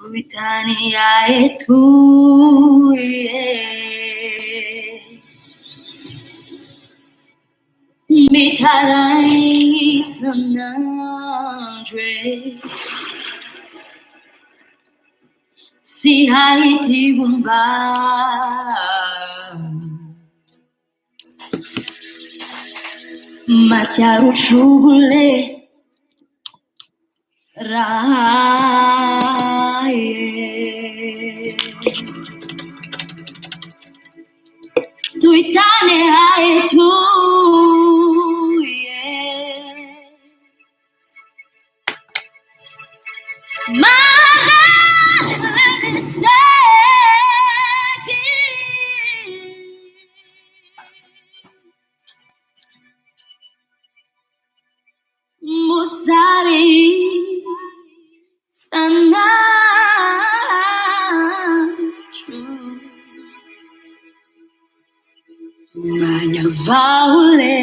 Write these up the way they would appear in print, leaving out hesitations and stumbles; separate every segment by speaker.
Speaker 1: Uitania tu mitarai sanandre si haiti bumba matiaru chubule raie tuitane hai tu Musari Sanachu Manya Vaule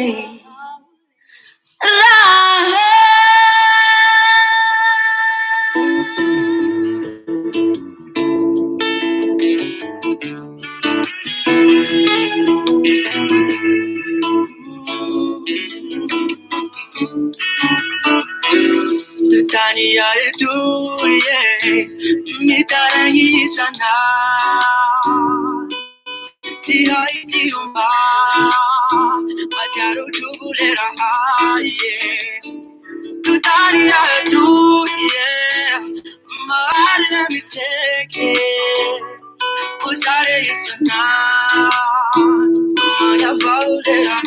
Speaker 1: Tutania tu mitarangi sana si haiti umba matiaru chubulera Tutania tu Mari let me take it Usare sana Maya vaulera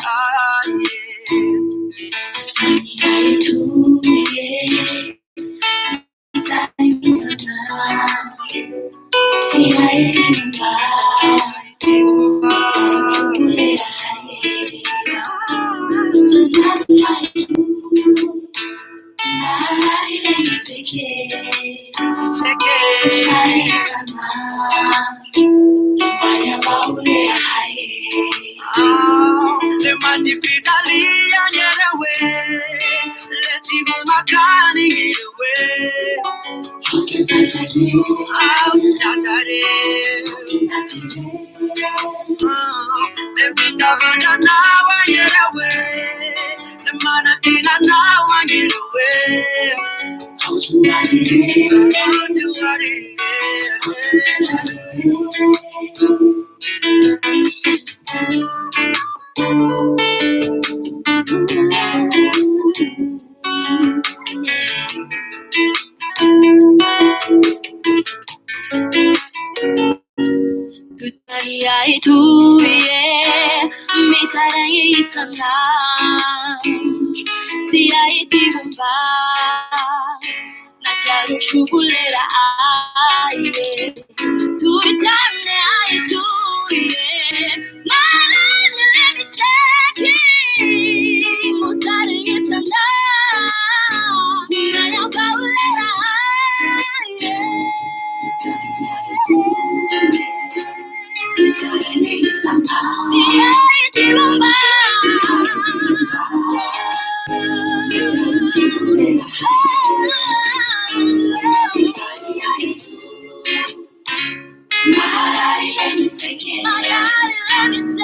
Speaker 1: Chubulera aye, tu itane aye tu Mala let me take it, Musari itana, Naya Paulera aye. Let me take it.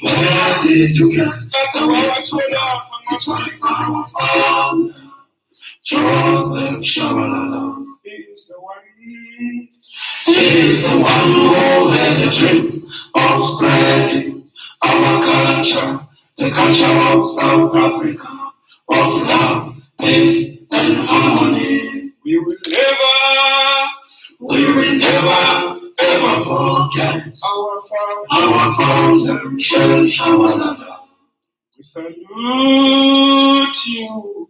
Speaker 2: Where did you get it was our founder, Joseph Shabalala. He is the one who had the dream of spreading our culture, the culture of South Africa, of love, peace, and harmony. We will never, ever forget our founder, Joseph Shabalala. We salute you.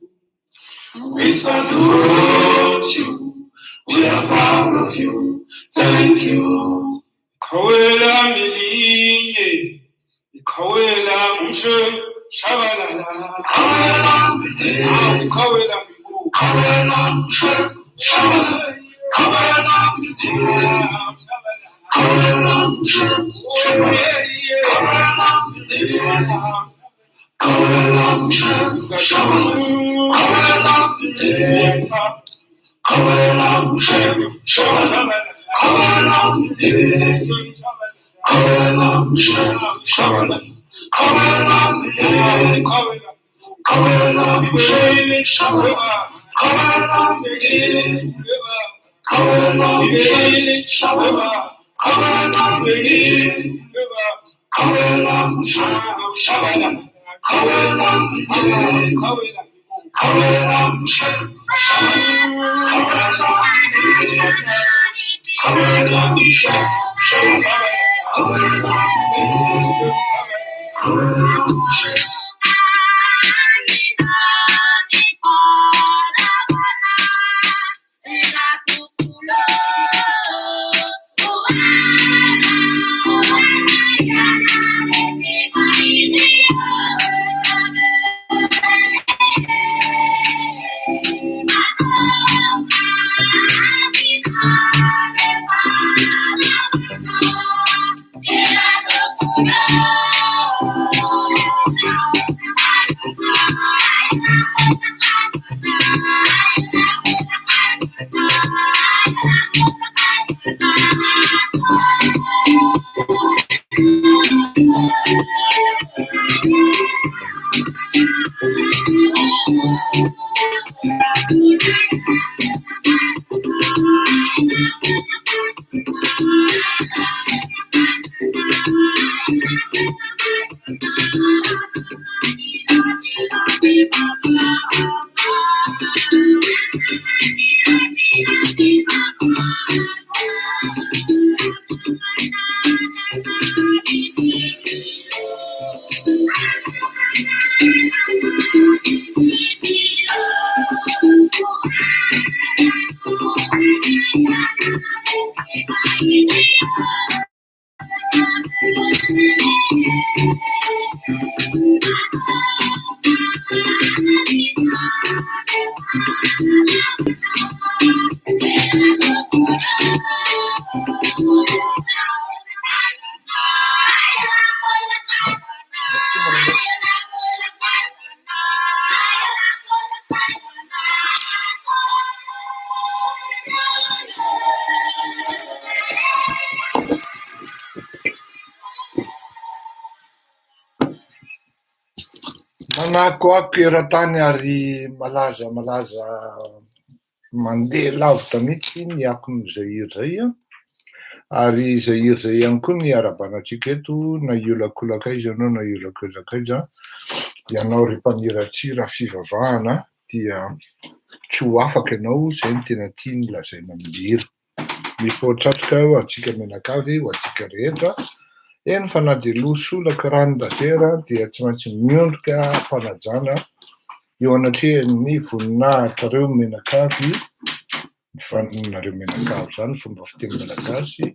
Speaker 2: We salute you. We are proud of you. Thank you. Kawela milinye, kawela mshe, shabalala. Kawela milinye, kawela milinye, kawela mshe, shabalala. Kawela milinye, kawela mshe, shabalala. Kawela milinye. Kawelam Shem Shabalala. Kawelam Shem Shabalala. Kawalam, Kawalam, Shabalam, Kawalam, Kawalam, Shabalam, Kawalam, Kawalam, Shabalam, Kawalam, Kawalam, Shabalam, Kawalam, Kawalam,
Speaker 3: Manako ako eran-tany ary malaza mandeha lavitra mihitsy ny akon'ny Zaire zay a. Ary Zaire zay ihany koa ny arabanantsika eto, na iolakolakaiza ianao na iolakozakaiza, ianao ry mpaniratsira fivavahana dia tsy ho afaka ianao, zay ny tena tiany lazaina mihira. Mipoatratrika ho antsika menakavy, ho antsika rehetra, eny fa na dia losolaka ranon-dasera dia tsy maintsy miondrika mpanajana eo anatrehan'ny voninahitrareo menakavy, ny faninareo menakavy zany fomba fiteny malagasy,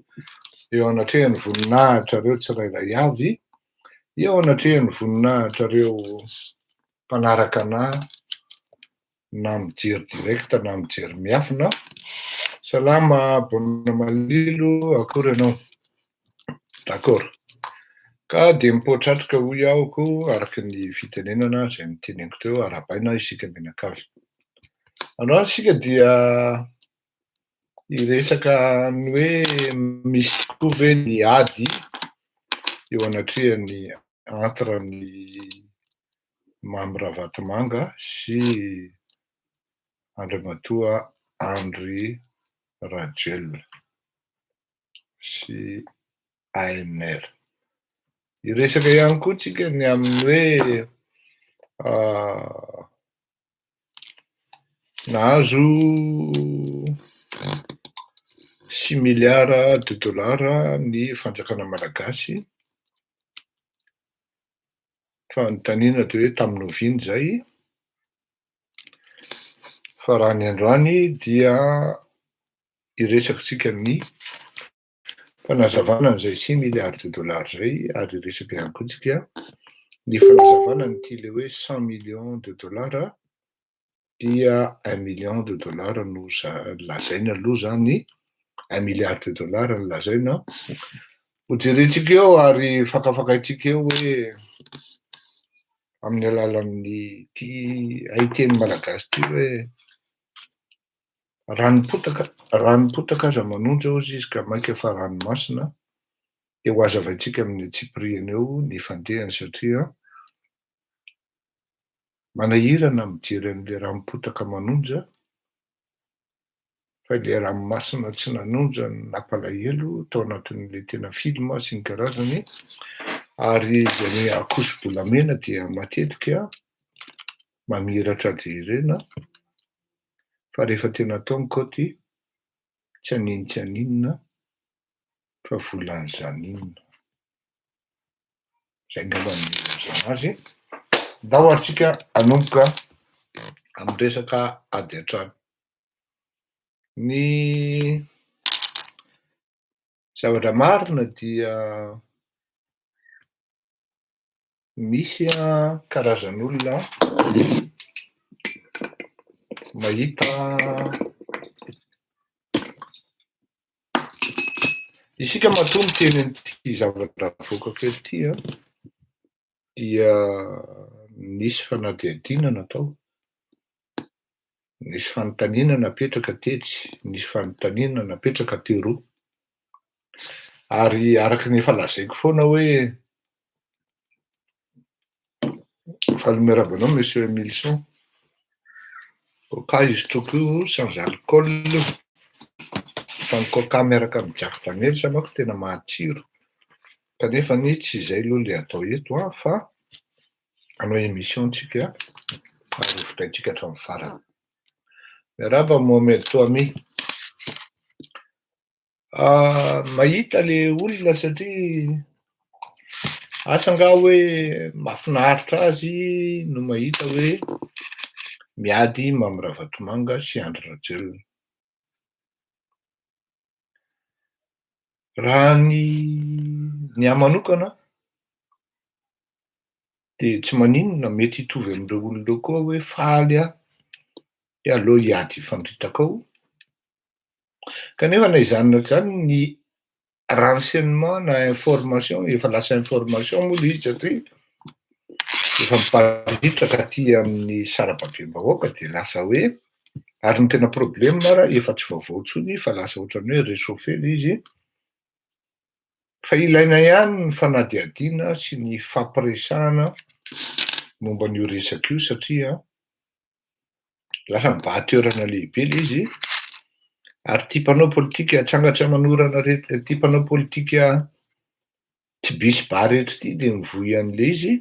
Speaker 3: eo anatrehan'ny voninahitrareo tsirairay avy, eo anatrehan'ny voninahitrareo mpanaraka anahy na mijery direkta na mijery miafina. Salama, bona malilo, akory ianao? D'accord. Ka dia mipoatratrika hoy ahoko araka ny fitenenana zay niteneniko teo, arabaina isika menakavy. Androany isika dia hiresaka ny hoe misy tokoa ve ny ady eo anatrehany entre ny Mamy Ravatomanga sy Andriamatoa Andry Rajoelina sy ANR. Hiresaka ihany koa tsika ny amin'ny hoe nahazo 6 milliards de dollars ny fanjakana malagasy, fanontaniana dia hoe tamin'ny noviny zay, fa raha ny androany dia hiresakitsika ny fanazavana an'izay 6 milliards de dollars zay, ary hiresaka ihany koa tsika ny fanazavana nyity le hoe 100 millions de dollars dia 1 million de dollars no lazaina aloha zany, 1 milliard de dollars no lazaina. Ho jerentsika eo ary fakafakaitsika eo hoe amin'ny alalan'ny ty haiteny malagasy ty hoe Ranom-potaka aza manonja ozy izy ka maika fa ranomasina dia ho azavaintsika amin'ny Tsipriana eo ny fandehany satria manahirana mijery an'ilay ranom-potaka manonja fa ilay ranomasina tsy nanonja no nampalahelo tao anatin'ilay tena filma sy ny karazany ary izay ankoso-bolamena dia matetika mamiratra jerena fa rehefa tena atao ny kaoty tsy aninona fa volan'izany inona. Izay angamba ny mazava azy. Ndao antsika hanomboka amin'ny resaka ady an-trano. Ny zavatra marina dia misy karazan'olona mahita isika matoa miteny an'ity zavatra avoakako ety dia nisy fanadihadiana natao, nisy fanontaniana napetraka tetsy, nisy fanontaniana napetraka teroa ary araka ny efa lazaiko foana hoe faly miarabanao Monsieur Emilson, coca izy toko sans alcool fa ny coca miaraka amin'ny jardinière sa manko tena matsiro kanefa ny tsy izay aloha ilay atao eto fa hanao émission tsika ary hovotaitsika hatramin'ny farany. Miarahaba Mohamed Toami. Mahita le olona satria asa angaha hoe mahafinaritra azy no mahita hoe miady Mamira Vatomanga sy Andry Rajoelina. Raha ny ahy manokana dia tsy maninona mety hitovy amin'ireo olona koa hoe faly aho dia aleo hiady hifandritraka ao kanefa na izany na izany ny renseignement na information efa lasa information moa ilay izy satria efa miparitaka aty amin'ny sarababem-bahoaka dia lasa hoe ary ny tena problème raha efa tsy vaovao intsony fa lasa ohatran'ny hoe réchauffé ilay izy fa ilaina ihany ny fanadihadiana sy ny fampiresahana momba an'io resaka io satria lasa mibahan-toerana lehibe ilay izy ary tia mpanao politika atsangatra manorana tia mpanao politika tsy bisy baretra ity dia mivoy an'ilay izy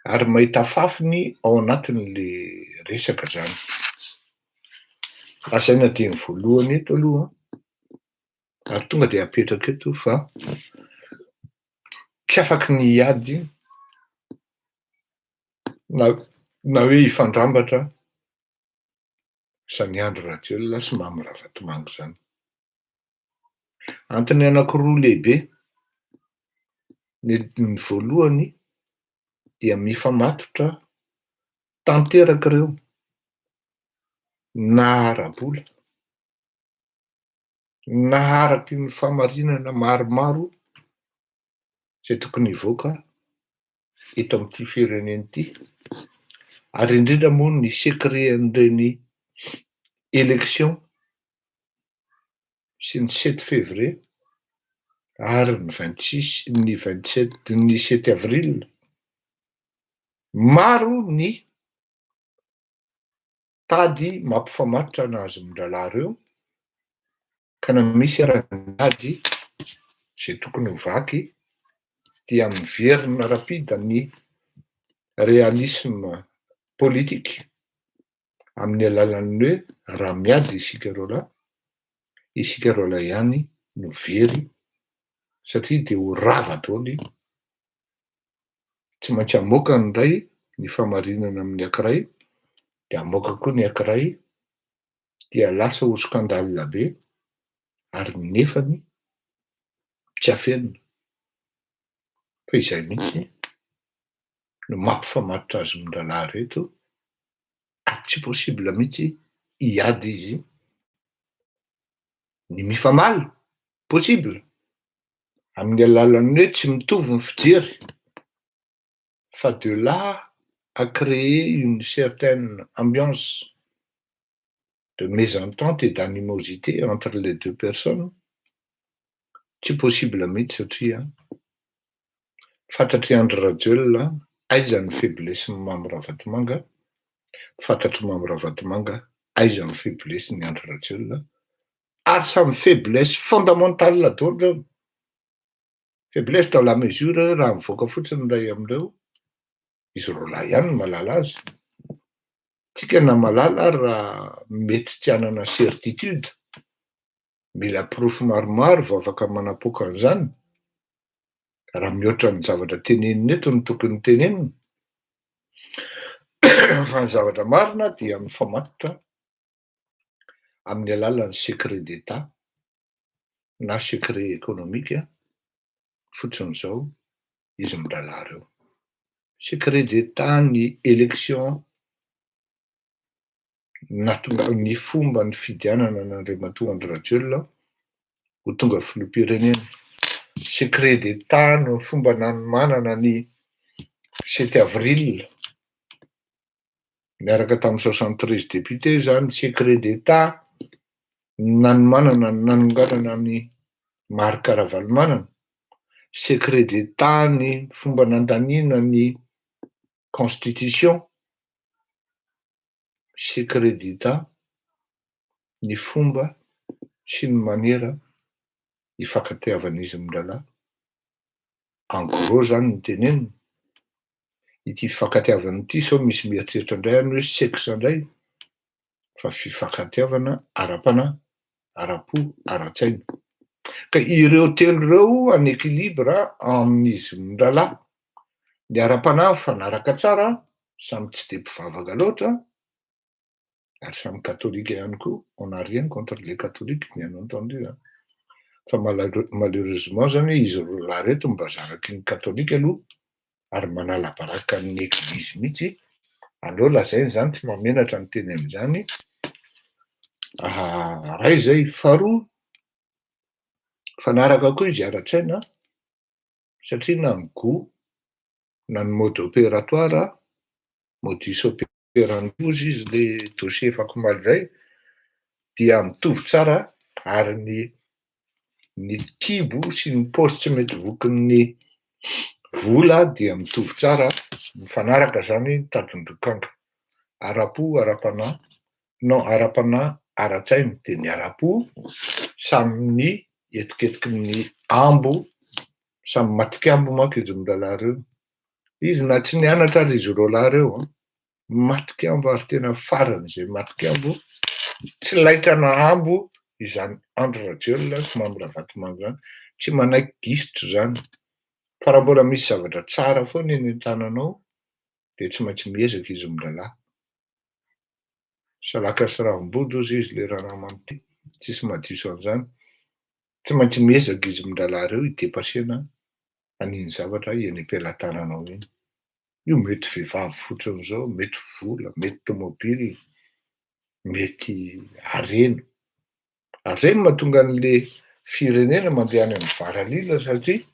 Speaker 3: ary mahita fafiny ao anatin'ilay resaka zany. Asaina dia ny voalohany eto aloha ary tonga dia apetraka eto fa tsy afaky ny hiady na hoe hifandrambatra zany Andry Rajoelina sy Mamira Vatomanga zany. Antony anankiroa lehibe. Ny voalohany dia mifamatotra tanteraka ireo na ara-bola na araky ny famarinana maromaro izay tokony hivoaka eto amin'ity firenena ity ary indrindra moa ny secret an'ireny élection sy ny 7 février ary ny 26 ny 27 ny 7 avril maro ny tady mampifamatotra anazy mindralaharo eo ka na misy ara-nady izay tokony ho vaky dia miverina rapida ny réalisme politique amin'ny alalan'ny hoe raha miady isika roa lahy ihany no very satria dia ho rava daholo tsy maintsy hamoaka ny iray ny famarinana amin'ny ankiray dia hamoaka koa ny ankiray dia lasa ho skandale be ary nefany tsy hafenina fa izay mihitsy no mampifamatotra azy mindralaharo eto tsy possible mihitsy hiady izy ny mifamaly possible amin'ny alalan'ny hoe tsy mitovy ny fijery fa de là à créer une certaine ambiance de mésentente et d'animosité entre les deux personnes. Tsy possible mihitsy satria fantatry Andry Rajoelina aiza ny faiblesse-ny Mamy Ravatomanga, fantatry Mamy Ravatomanga aiza ny faiblesse-ny Andry Rajoelina, ary samy faiblesse fondamentale daholo reo. Faiblesse dans la mesure raha mivoaka fotsiny ray amin'ireo, izy roa lahy ihany no malala azy. Tsika na malala raha mety tsy hanana certitude, mila proof maromaro vao afaka manapoaka an'izany. Raha mihoatra ny zavatra tenenina eto no tokony tenenina. Fa ny zavatra marina dia mifamatotra amin'ny alalan'ny secret d'État na secret économique, fotsiny izao izy mirahalahy reo. Secret d'État ny élection natonga ny fomba ny fidianana n'Andriamatoa Andry Rajoelina ho tonga filoham-pirenena. Secret d'État no fomba nanomanana ny 7 avril miaraka tamin'ny 73 député zany. Secret d'État nanomanana ny nanonganana ny Marc Ravalomanana. Secret d'État ny fomba nandaniana ny constitution. Secret d'État ny fomba sy ny manera ifankatiavan'izy mirahalahy. En gros zany ny tenenina. Ity fifankatiavana ity sao misy mieritreritra indray any hoe sexe indray, fa fifankatiavana ara-panahy, ara-po, ara-tsaina. Ka ireo telo ireo en équilibre amin'izy mirahalahy. Ny ara-panahy mifanaraka tsara, samy tsy de mpivavaka loatra, ary samy katolika ihany koa. On n'a rien contre les catholiques, bien entendu. Fa malheureusement zany izy roa lahy reto mba zaraky ny katolika aloha, ary manala baraka ny eglizy mihitsy. Aleo lazainy zany tsy mamenatra ny teny amin'izany. Ray zay. Faharoa, fanaraka koa izy ara-tsaina, satria na ny go na ny mode opératoire, modus operandi izy le dossier fako zay, dia mitovy tsara, ary ny kibo sy ny paosy tsy mety vokin'ny vola dia mitovy tsara, mifanaraka zany tadin-dokanga. Ara-po, ara-panahy, non ara-panahy, ara-tsaina. De ny ara-po samy ny etiketiky ny ambo, samy matikambo manko izy mirahalahy reo. Izy na tsy nianatra ary izy roa lahy reo, matikambo ary tena farany zay matikambo. Tsy laitra na ambo izany Andry Rajoelina sy Mamy Ravatomanga zany, tsy manaiky gistro zany. Fa raha mbola misy zavatra tsara foana eny an-tananao de tsy maintsy miezaka izy mirahalahy. Salaka sy ravim-body ozy izy le raha namany tsisy madiso an'izany. Tsy maintsy miezaka izy mirahalahy reo hidepasena an'iny zavatra eny am-pelantananao iny. Io mety vehivavy fotsiny zao, mety vola, mety tomobily, mety harena. Ary zay no mahatonga an'le firenena mandeha any amin'ny varalila, satria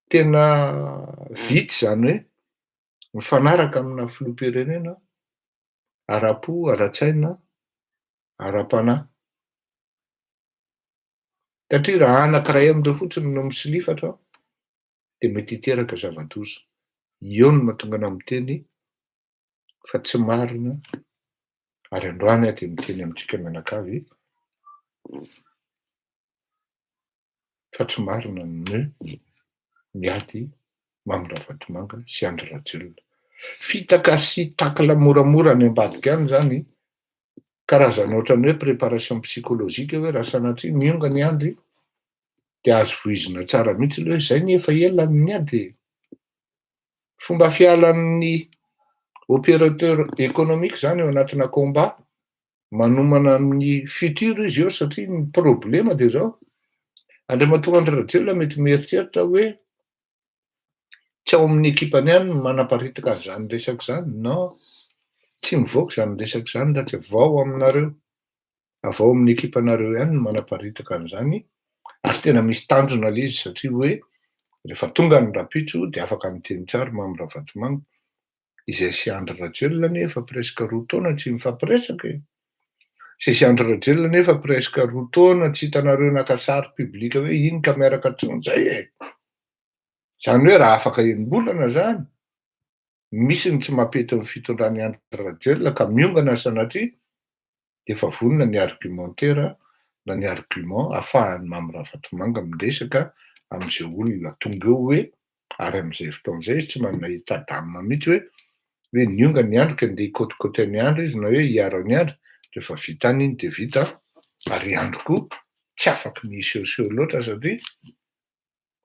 Speaker 3: tena vitsy zany hoe mifanaraka amina filoham-pirenena, ara-po, ara-tsaina, ara-panahy. Satria raha anankiray amin'ireo fotsiny no misolifatra de mety hiteraka zava-doza. Io no mahatonga ana miteny fa tsy marina, ary androany de miteny amintsika mianakavy fa tsy marina ny miady Mamy Ravatomanga sy Andry Rajoelina. Fitaka sy takla moramora any ambadika any zany, karazana ohatran'ny hoe préparation psychologique hoe raha sanatria mionga ny Andry de azo voizina tsara mihitsy le hoe zay ny efa ela ny miady. Fomba fialan'ny opérateur économique zany ao anatina combat, manomana amin'ny futur izy eo, satria ny problema de zao. Andriamatoa Andry Rajoelina mety mieritreritra hoe tsy ao amin'ny ekipany ihany no manaparitaka an'izany resaka zany. Non, tsy mivoaka zany resaka zany raha tsy vao aminareo. Avao amin'ny ekipanareo ihany no manaparitaka an'izany. Ary tena misy tanjona le izy, satria hoe rehefa tonga ny rapitso de afaka miteny tsara Mamy Ravatomanga izay sy Andry Rajoelina nefa presque 2 taona tsy mifampiresaka e. Sy Andry Rajoelina nefa presque 2 taona tsy hitanareo naka sary publika hoe iny ka miaraka tson'izay e. Zany hoe raha afaka enim-bolana zany. Misy ny tsy mampety ny fitondran'ny Andry Rajoelina ka miongana sanatria de efa vonona ny argumentaire na ny argument ahafahan'ny Mamy Ravatomanga miresaka am'zay olona tonga eo hoe ary am'izay fotoan'izay izy tsy manana état-d'âme mihitsy hoe nionga ny Andry ka andeha hikôtikôtainy Andry izy na hoe hiaro ny Andry rehefa vita any iny de vita ary Andry koa tsy afaka misehoseho loatra satria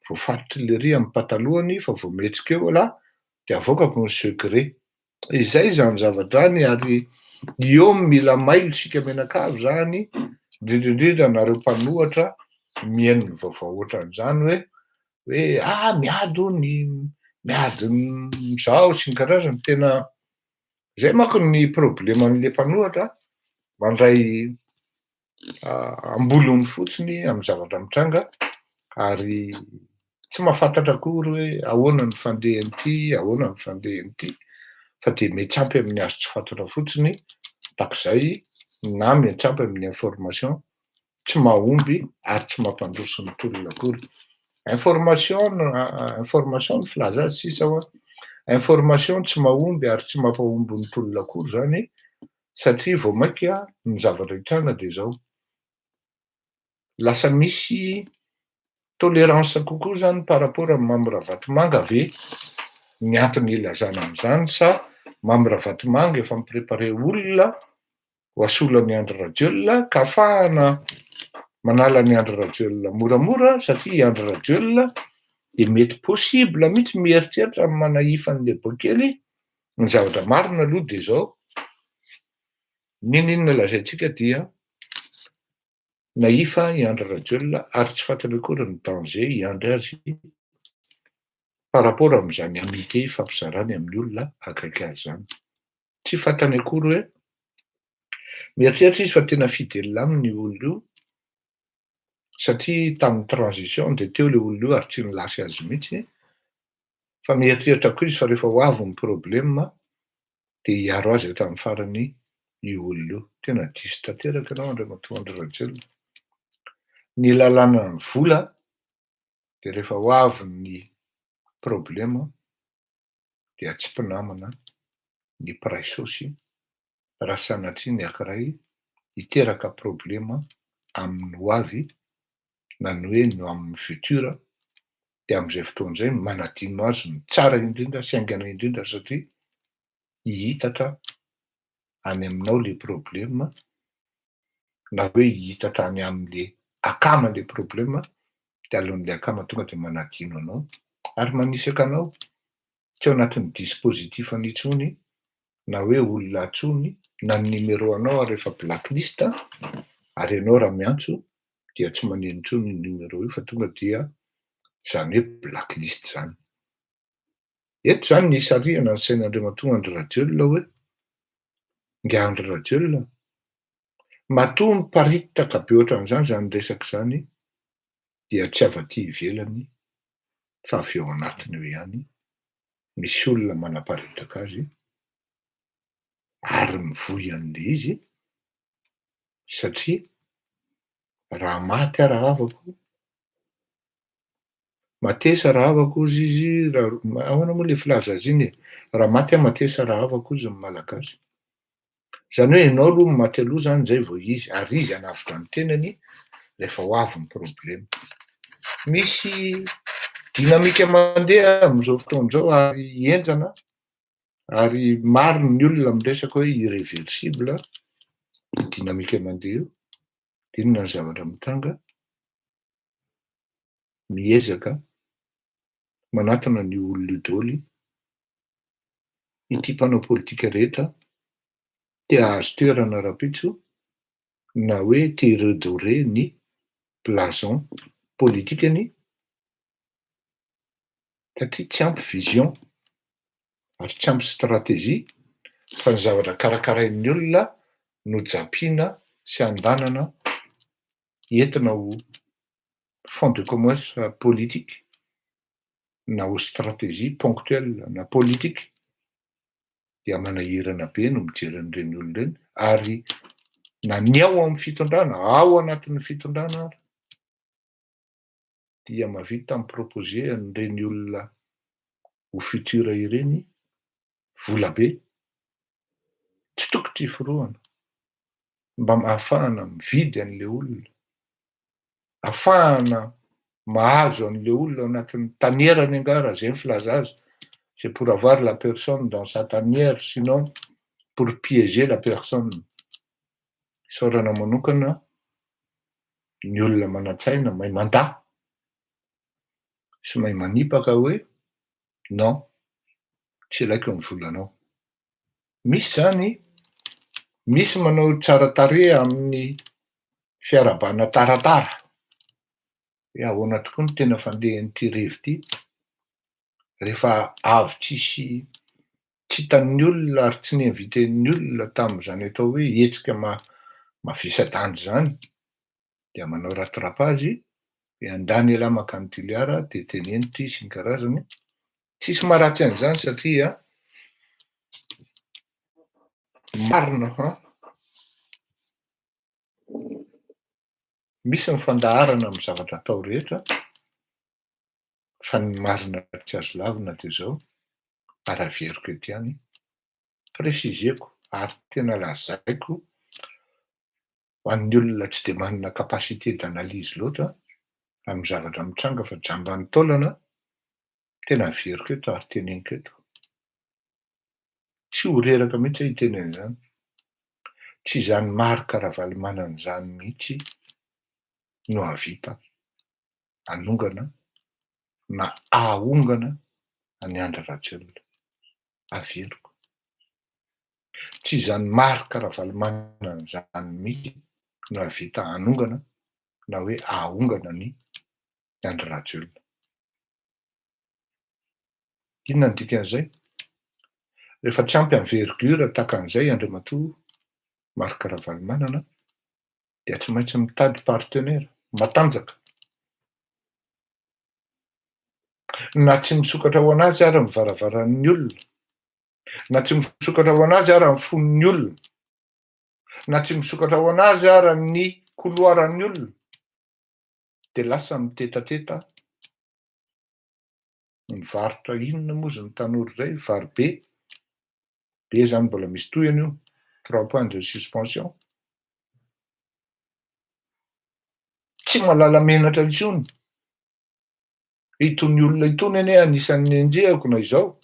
Speaker 3: vao faritry le ry amin'ny patalohany fa vao mihetsika eo ala de avoakako ny secret. Izay zany zavatra any ary eo mila mailo sika menakavy zany indrindrindrindra nareo mpanohatra mihaino ny vaovao ohatran'izany hoe miady zao sy ny karazany tena zay manko ny probleman'le mpanohatra mandray ambolony fotsiny amin'ny zavatra mitranga ary tsy mahafantatra akory hoe ahoana ny fandehan'ity, ahoana ny fandehan'ity fa de miantsampy amin'ny azo tsy fantatra fotsiny tak'izay na miantsampy amin'ny information tsy mahomby ary tsy mampandroso ny tolona akory. Information ny filaza azy sisa hoa information tsy mahomby ary tsy mampahomby ny tolona akory zany satria vao mainka ny zavatra hitranga de zao lasa misy tolérance kokoa zany par rapport amin'ny Mamy Ravatomanga ve ny antony ilazana am'zany sa Mamy Ravatomanga efa miprépare olona ho asolan'ny Andry Rajoelina ka ahafahana manala ny Andry Rajoelina moramora satria Andry Rajoelina de mety possible mihitsy mieritreritra amin'ny manahifan'le bokely ny zavatra marina aloha de zao ninona lazaintsika dia nahifa i Andry Rajoelina ary tsy fantany akory ny danger hiandry azy par rapport am'zany amitié fampizarany amin'ny olona akaiky azy zany. Tsy fantany akory hoe mieritreritra izy fa tena fidèle aminy io olona io satria tamin'ny transition de teo le olona io ary tsy nilasy azy mihitsy fa mieritreritra koa izy fa rehefa ho avy ny problema de hiaro azy hatramin'ny farany io olona io. Tena diso tanteraka ianao Andriamatoa Andry Rajoelina. Ny lalàna ny vola de rehefa ho avy ny problema de atsipinamana ny pray saosy raha sanatria ny ankiray hiteraka problema amin'ny ho avy na ny hoe no amin'ny futur de am'izay fotoan'izay manadino azy ny tsara indrindra sy aingana indrindra satria hihitatra any aminao le problema na hoe hihitatra any am'le akaman'le problema de aleon'le akama tonga de manadino anao ary manisaka anao tsy ao anatin'ny dispositif an'intsony na hoe olona antsony na ny numéro anao rehefa blacklist ary ianao raha miantso dia tsy maneno intsony ny numéro io fa tonga dia zany hoe blacklist zany. Eto zany ny sarihana ny sain'Andriamatoa Andry Rajoelina hoe ngia Andry Rajoelina matoa miparitaka be ohatran'izany zany resaka zany dia tsy afa-ty ivelany fa avy ao anatiny eo ihany misy olona manaparitaka azy ary mivoy an'le izy satria raha maty ara havako matesa raha havako ozy izy ahoana moa le filaza azy iny raha maty matesa raha havako izy ny malagasy zany hoe ianao aloha maty aloha zany zay vao izy ary izy anavitra ny tenany rehefa ho avy ny problema. Misy dinamika mandeha am'izao fotoan'izao ary hienjana ary maro ny olona miresaka hoe irréversible dinamika mandeha io de inona ny zavatra mitranga miezaka manatona ny olona daholo ity mpanao politika rehetra te hahazo toerana rapitso na hoe te redorer ny blason politikany satria tsy ampy vision ary tsy ampy stratégie fa ny zavatra karakarain'ny olona no japina sy andanana entina ho fond de commerce politique na ho stratégie ponctuelle na politique dia manahirana be no mijery an'ireny olona ireny, ary na ny ao amin'ny fitondrana, ao anatin'ny fitondrana ary, dia mahavita mipropoze an'ireny olona ho futura ireny vola be, tsy tokotry hiforohana, mba ahafahana mividy an'le olona, ahafahana mahazo an'le olona anatin'ny tanierany angara, zay ny filaza azy. C'est pour avoir la personne dans sa tanière, sinon pour piéger la personne. Isaorana manokana, ny olona manan-tsaina mahay mandà, sy mahay manipaka hoe non, tsy ilaiko ny volanao. Misy zany, misy manao tsara tarehy amin'ny fiarabana taratara, hoe ahoana tokoa ny tena fandehan'ity revi ity, rehefa avy tsy hitan'ny olona ary tsy niinviten'ny olona tamin'izany atao hoe hetsika mavisa-danja zany, dia manao ratirapazy, andany elahy makany Toliara, de teneny ty sy ny karazany. Tsisy maharatsy an'izany satria marina, misy ny fandaharana amin'ny zavatra atao rehetra, fa ny marina tsy azo lavina de zao, ary averiko ety ihany, presizeko ary tena lazaiko ho an'ny olona tsy de manana capacité d'analyse loatra amin'ny zavatra mitranga fa jamban'ny taolana, tena averiko eto ary teneniko eto. Tsy ho reraka mihitsy hiteny an'izany. Tsy izany Marc Ravalomanana izany mihitsy no havita anongana na ahongana any Andry Rajoelina. Averiko. Tsy izany Marc Ravalomanana izany mihitsy no havita anongana na hoe ahongana ny Andry Rajoelina. Inona ny dikan'izay? Rehefa tsy ampy envergure takan'izay Andriamatoa Marc Ravalomanana, dia tsy maintsy mitady partenaire matanjaka. Na tsy misokatra ho anazy ary ny varavaran'ny olona, na tsy misokatra ho anazy ary ny fon'ny olona, na tsy misokatra ho anazy ary ny koloaran'ny olona, dia lasa mitetateta mivarotra inona moa zany tanora izay, vary be zany mbola misy tohiny io, 3 points de suspension. Tsy malala menatra intsony. Itony olona itony anie anisan'ny enjehako na izao.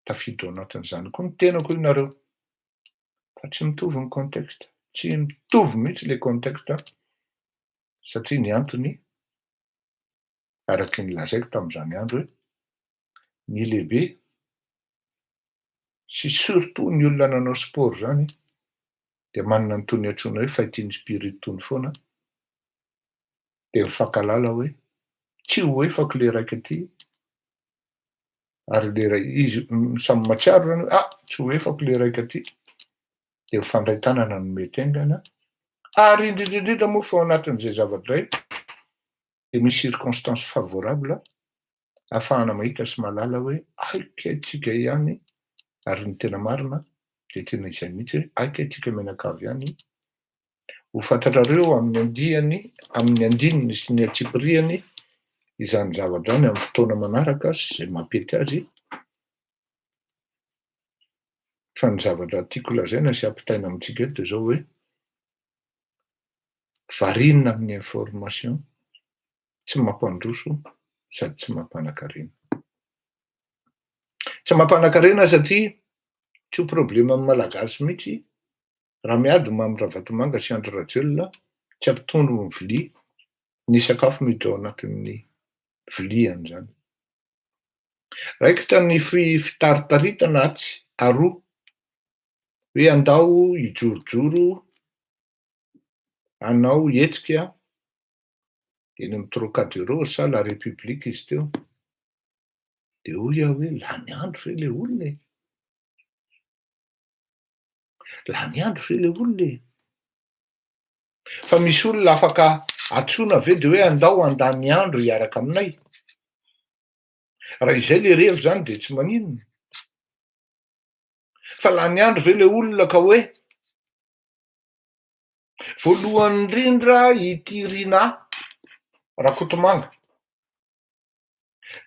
Speaker 3: Tafiditra ao anatin'izany koa ny tenako ianareo. Fa tsy mitovy ny contexte. Tsy mitovy mihitsy le contexte. Satria ny antony, araky ny lazaiko tamin'izany andro hoe, ny lehibe, sy surtout ny olona nanao sport zany, dia manana an'itony antsoina hoe fighting spirit itony foana, dia mifankalala hoe tsy ho efako le raika ty, ary le izy samy matsiaro zany hoe tsy ho efako le raika ty, dia mifandray tanana no mety aingana, ary indrindrindrindra moa fa ao anatin'izay zavatra izay, dia misy circonstance favorable ahafahana mahita sy mahalala hoe aikaitsika ihany, ary ny tena marina dia tena izay mihitsy hoe aikaitsika menakavy ihany ho fantatrareo amin'ny andininy sy ny atsipiriany izany zavatra any amin'ny fotoana manaraka sy izay mampety azy. Fa ny zavatra tiako lazaina sy ampitaina amintsika eto dia zao hoe variana amin'ny information, tsy mampandroso sady tsy mampanankarena. Tsy mampanankarena satria tsy ho problema amin'ny malagasy mihitsy raha miady Mamy Vatomanga sy Andry Rajoelina tsy ampitondro ny vilia, ny sakafo miditra ao anatin'ny viliany zany. Raikitra ny fitaritaritana tsy aroa, hoe andao hijorojoro, hanao hetsika eny amin'ny Trocadéro sa La République izy teo, dia hoy aho hoe lany andro ve le olona e? Lany andro ve le olona e? Fa misy olona afaka atsoina ve dia hoe andao andany andro hiaraka aminay? Raha izay le revo zany dia tsy maninona. fa lany andro ve le olona ka hoe voalohany indrindra ity Rina Rakotomanga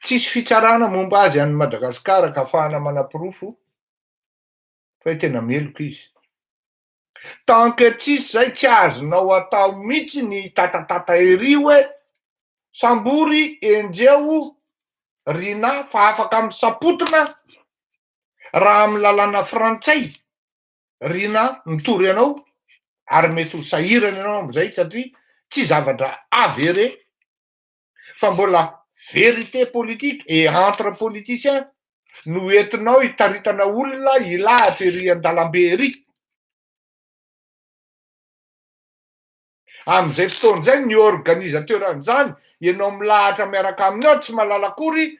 Speaker 3: tsisy fitsarana momba azy any Madagasikara ka ahafahana manapirofo fa hoe tena meloko izy. Tanke tsisy zay tsy azonao atao mihitsy ny tatatata ery hoe Sambory enjeo Rina fa afaka misapotona raha amin'ny lalàna frantsay Rina mitory anao ary mety ho sahirana ianao am'izay satria tsy zavatra avere fa mbola vérité politique et entre politiciens no entinao hitaritana olona hilahatra ery an-dalambe ery. Am'izay fotoan'izay ny organisateur'an'izany ianao milahatra miaraka aminao tsy malala akory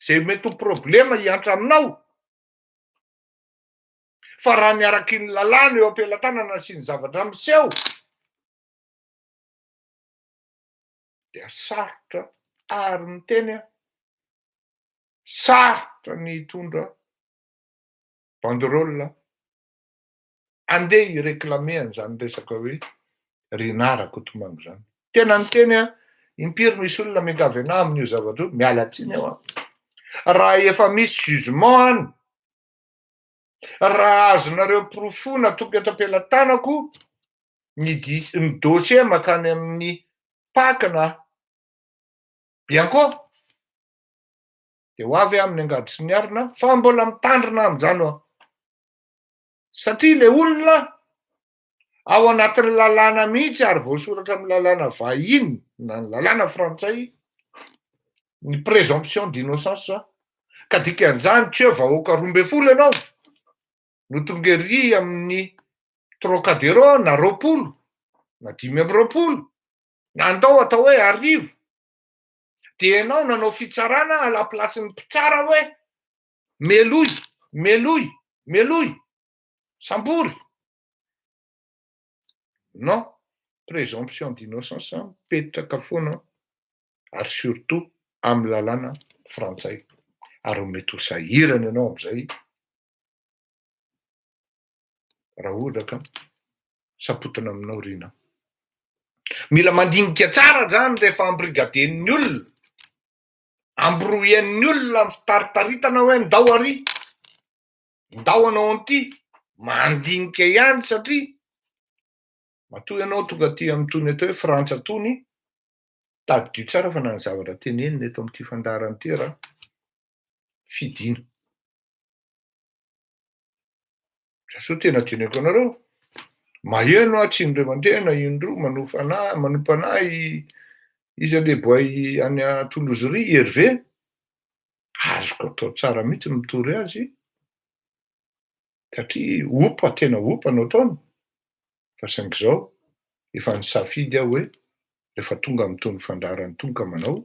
Speaker 3: zay mety ho problema hiantra aminao. Fa raha niaraky ny lalàna eo am-pelatanana sy ny zavatra miseho dia sarotra ary ny teny sarotra ny hitondra banderole andeha hireklame an'izany resaka hoe Rina Rakotomanga zany. Tena ny teny impiry misy olona miangavy anahy amin'io zavatra io miala tsiny aho raha efa misy jugement any raha azonareo pirofona tonga eto am-pelatanako ny dossier makany amin'ny pakina Bianco dia ho avy amin'ny angady sy ny arina fa mbola mitandrina amin'izany aho satria le olona ao anatin'ny lalàna mihitsy ary voasoratra amin'ny lalàna vahiny na ny lalàna frantsay ny présomption d'innocence ka dikan'izany tsy hoe vahoaka 12 ianao no tonga ery amin'ny Trocadéro na 20 na 20 na andao atao hoe 10 dia ianao nanao fitsarana ala plasin'ny mpitsara hoe meloy Sambory. Non, présomption d'innocence mipetraka foana ary surtout amin'ny lalàna frantsay ary mety ho sahirana ianao am'izay raha ohatra ka sapotona aminao Rina. Mila mandinika tsara zany rehefa ambrigaden'ny olona ambroen'ny olona amin'ny fitaritaritana hoe ndao ary ndao anao an'ity mandinika ihany satria matoa ianao tonga ty amin'tony atao hoe Frantsa tony tadidio tsara fa na ny zavatra tenenina eto amin'ity fandarana ity raha fidina. Raha tena teneko anareo maheno atsy indray mandeha na indroa manompo anahy izy Leboay any Toulouserie Hervé azoko atao tsara mihitsy mitory azy satria opa tena opa no ataony fa saingy zao efa nisafidy aho hoe rehefa tonga amin'itony fandarany tony ka manao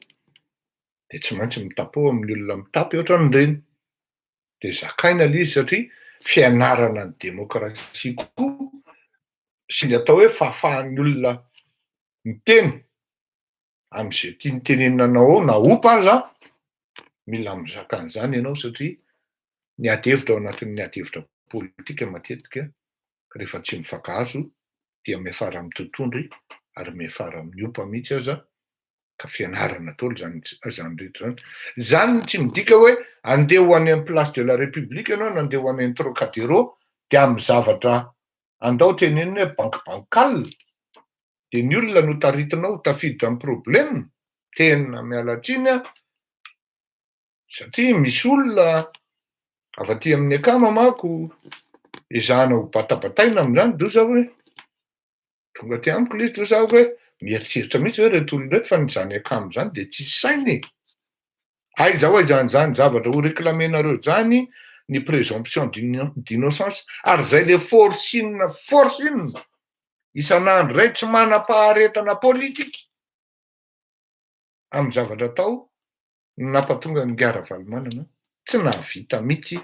Speaker 3: dia tsy maintsy mitapo amin'ny olona mitapo ohatran'ireny dia zakaina le izy satria fianarana ny demokrasia koa sy ny atao hoe fahafahan'ny olona miteny amin'izay tia nitenenanao na opa aza mila mizaka an'izany ianao satria ny ady-hevitra ao anatin'ny ady-hevitra politika matetika rehefa tsy mifankahazo dia miafara amin'ny tontondry ary miafara amin'ny opa mihitsy aza ka fianarana tolo zany rehetra zany. Zany tsy midika hoe andeha ho any amin'ny place de la République ianao na andeha ho any amin'ny Trocadéro dia amin'ny zavatra andao tenenina hoe banque bancale dia ny olona no taritinao tafiditra amin'ny problème tena miala tsiny satria misy olona avy aty amin'ny akama manko ezahana ho batabataina amin'izany doza hoe tonga ty amiko le izy doza hoe mieritreritra mihitsy hoe reto olona reto fa nyzany akamo zany dia tsisy sainy aiza ho aizany zany zavatra ho reklamenareo zany ny présomption d'innocence ary zay le forcine isan'andro ray tsy manam-paharetana politika amin'ny zavatra atao nampatonga ny Gara Valomanana tsy nahavita mihitsy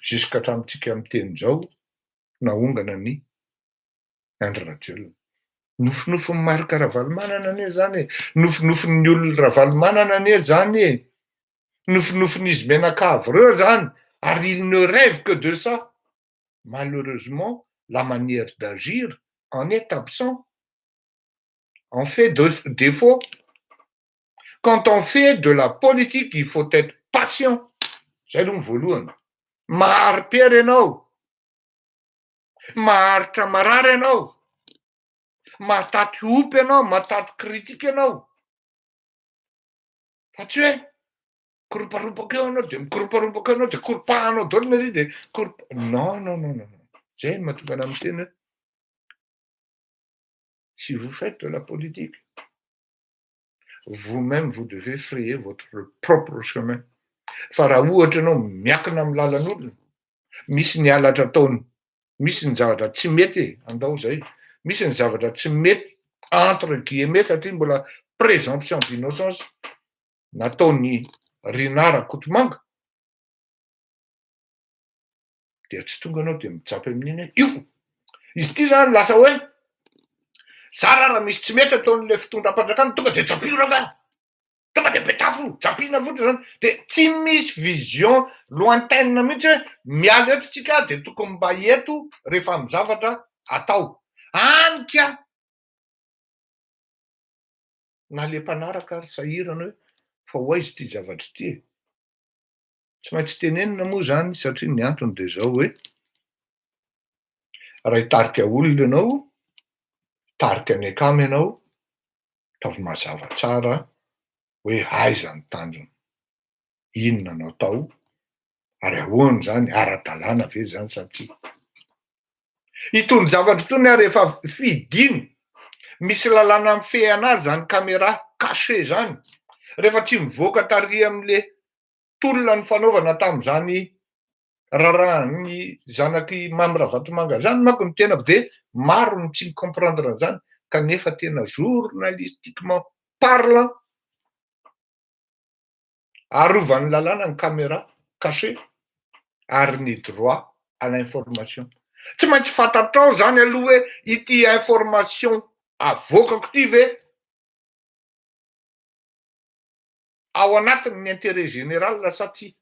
Speaker 3: juska hatramintsika amin'ny teny zao nahongana ny Andry Rajoelina. Nofinofiny Marc Ravalomanana anie zany nofinofiny olona Ravalomanana anie zany nofinofin'izy menakavy reo zany ary il ne rêve que de ça malheureusement, la manière d'agir en est absent, en fait défaut. Quand on fait de la politique, il faut être patient. C'est donc voulu. Maharo-piry ianao, maharitra marary ianao, mahataty opy ianao, mahataty kritika ianao. Fa tsy hoe koroparopaka eo ianao dia mikoroparopaka ianao dia koropahanao daholo mary dia non. Zay mahatonga anahy miteny hoe si vous faites de la politique, vous-même vous devez frayer votre propre chemin. Fa raha ohatra ianao miankina amin'ny lalan'olona, misy ny halatra ataony, misy ny zavatra tsy mety andao zay, misy ny zavatra tsy mety entre guillemets satria mbola présomption d'innocence nataony Rinara Kotomanga, dia tsy tonga anao dia mijapy amin'iny io. Izy ity zany lasa hoe zara raha misy tsy mety ataon'ilay fitondram-panjakana tonga dia japio rangahy, tonga dia betafo, japiana fotsiny zany, dia tsy misy vision lointaine mihitsy hoe miala eto tsika dia tokony mba eto rehefa mizavatra atao. Anika na le mpanaraka ary sahirana hoe fa hoaizy ity zavatra ity. Tsy maintsy tenenina moa zany satria ny antony dia zao hoe raha hitarika olona ianao, tarika ny akamo ianao, ataovy mazava tsara hoe aiza ny tanjona, inona no atao, ary ahoana zany, ara-dalàna ve zany sa tsia. Itony zavatra itony ary efa fidiny, misy lalàna mifehy anazy zany caméra caché zany, rehefa tsy mivoaka taria amin'le tolona ny fanaovana tamin'izany rarahany zanaky Mamirahavantomanga zany manko ny tenako, dia maro ny tsy comprendre an'izany kanefa tena journalistiquement parlant arovan'ny lalàna ny caméra caché ary ny droit à l'information. Tsy maintsy fantatrao zany aloha hoe ity information avoakako ity ve ao anatin'ny intérêt général sa tsia.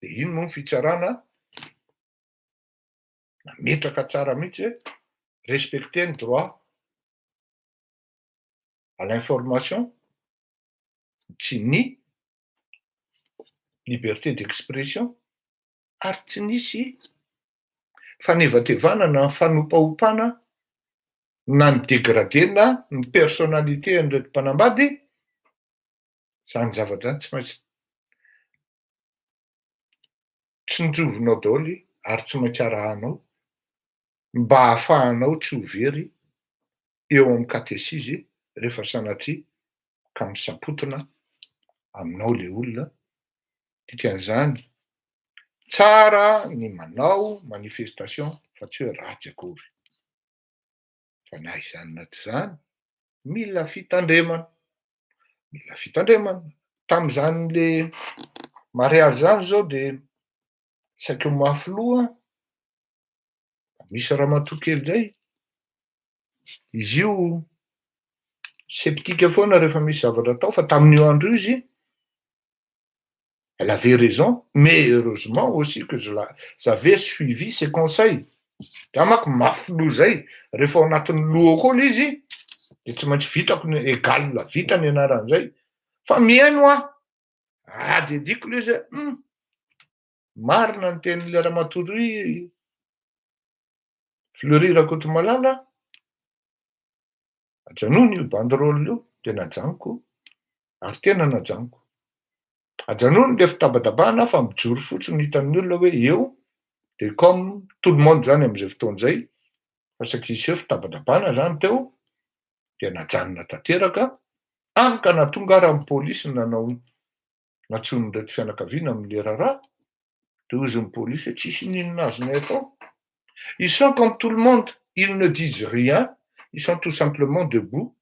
Speaker 3: Dia iny moa ny fitsarana nametraka tsara mihitsy hoe respecter ny droit à l'information, tsy ny liberté d'expression, ary tsy nisy fanevatevana na fanopaopana na ny dégradena ny personnalité an'ireto mpanambady. Zany zavatra zany tsy maintsy tsinjovinao daholo ary tsy maintsy arahanao mba ahafahanao tsy ho very eo amin'ny katesizy rehefa sanatria ka misampotona aminao le olona. Dikan'izany tsara ny manao manifestation fa tsy hoe ratsy akory. Fa na izany na tsy izany mila fitandremana. Tamin'izany le mariazy zany zao dia saika ho mafy loha, misy ramatoa kely zay, izy io sceptique foana rehefa misy zavatra atao, fa tamin'io andro io izy elle avait raison, mais heureusement aussi que j'avais suivi ses conseils. Dia manko mafy loha zay rehefa ao anatin'ny lohako ao izy dia tsy maintsy vitako ny égal vita ny anaran'izay, fa mihaino aho dia diko le izy marina ny tenin'le ramatoa Fleury Rakotomalala, ajanony io banderole io, dia najanoko ary tena najanoko. Ajanony le fitabadabana fa mijoro fotsiny hitan'ny olona hoe eo, dia comme tout le monde zany amin'izay fotoana izay, fa sakisy fitabadabana zany teo, dia najanona tanteraka ka nahatonga raha ny polisy nanao natsony reto fianakaviana amin'ny leraraha. Dia ozy ny polisy hoe tsisy ninona azonay atao. Ils sont comme tout le monde, ils ne disent rien, ils sont tout simplement debout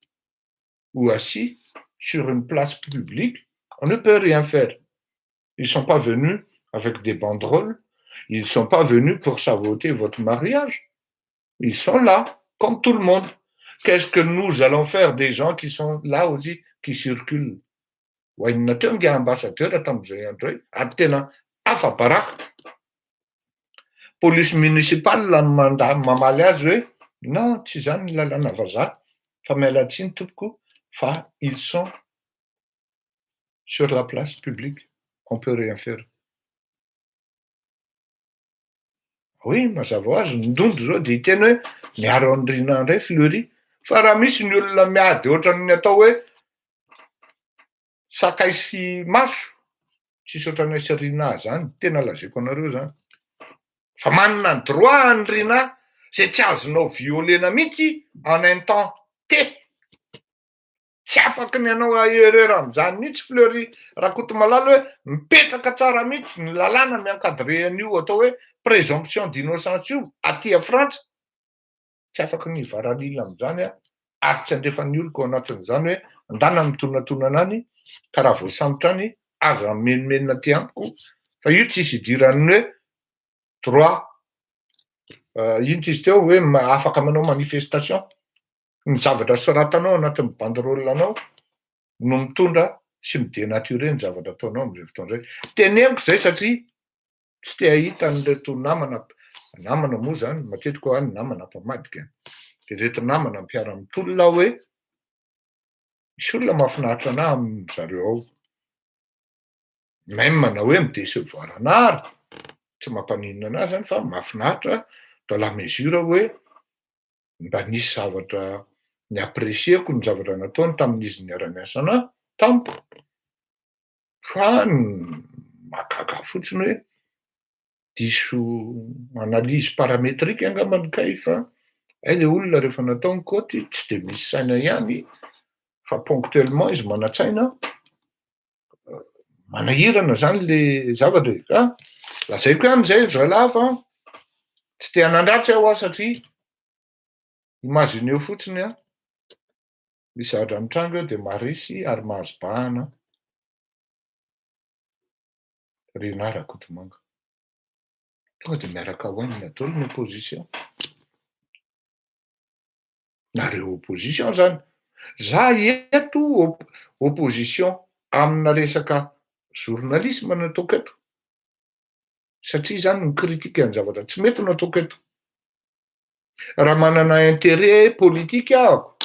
Speaker 3: ou assis sur une place publique, on ne peut rien faire. Ils ne sont pas venus avec des banderoles, ils ne sont pas venus pour saboter votre mariage. Ils sont là, comme tout le monde. Qu'est-ce que nous allons faire des gens qui sont là aussi, qui circulent? Hoainina teo nge ambassadeur tamin'izay andro hoe ary tena afa-baraka. polisy municipal mamaly azy hoe non tsy zany ny lalàna vazaha fa mialatsiny tompoko fa ils sont sur la place publique on peut rien faire. Oui, mazava ho azy ndondo zao de hiteny hoe miaro andrina indray fleury fa raha misy ny olona miady ohatran'ny atao hoe sakay sy maso tsisy ohatran'ny aisy rina zany tena lazaiko anareo zany fa manana ny droit ny rina zay tsy azonao violena mihitsy en un temps T tsy afaky ny anao erreur am'zany mihitsy fleury Rakotomalala hoe mipetraka tsara mihitsy ny lalàna miankadre an'io atao hoe présomption d'innocence io aty a Frantsa tsy afaky ny varalila am'zany ary tsy andrefan'ny oloko anatin'izany hoe andana mitonatona any ka raha voasambotra any aza menomenina ty ampoko fa io tsisy idiran'ny hoe droit ino tsisy teo hoe afaka manao manifestation ny zavatra soratanao anatin'ny banderole anao no mitondra sy midenaturer ny zavatra ataonao am'zay fotoana zay teneniko zay satria tsy te ahita nyreto namana moa zany matetika ho any namana mpamadika de reto namana mpiara-mitolona hoe misy olona mahafinaritra anahy am'zareo ao même na hoe midecevoir anary tsy mampaninona anazy zany fa mahafinaritra dans la mesure hoe mba nisy zavatra ny apprécieko ny zavatra nataony tamin'izy niara-miasa anahy tamiko fa mahagaga fotsiny hoe diso analyse paramétrique angambany kay fa ay le olona rehefa natao ny côty tsy de misy saina ihany fa ponctuellement izy manatsaina manahirana zany le zavatra ka lazaiko ihany zay zalahy fa tsy te hanandratsy aho satria imagineo fotsiny misy zavatra mitrango eo de marisy ary mahazo bahana Renard Rakotomanga tonga de miaraka hoanina daholo ny opposition nareo opposition zany za eto opposition amina resaka journalisme nataoko eto satria zany mikritika ny zavatra tsy mety nataoko eto raha manana intérêt politique aho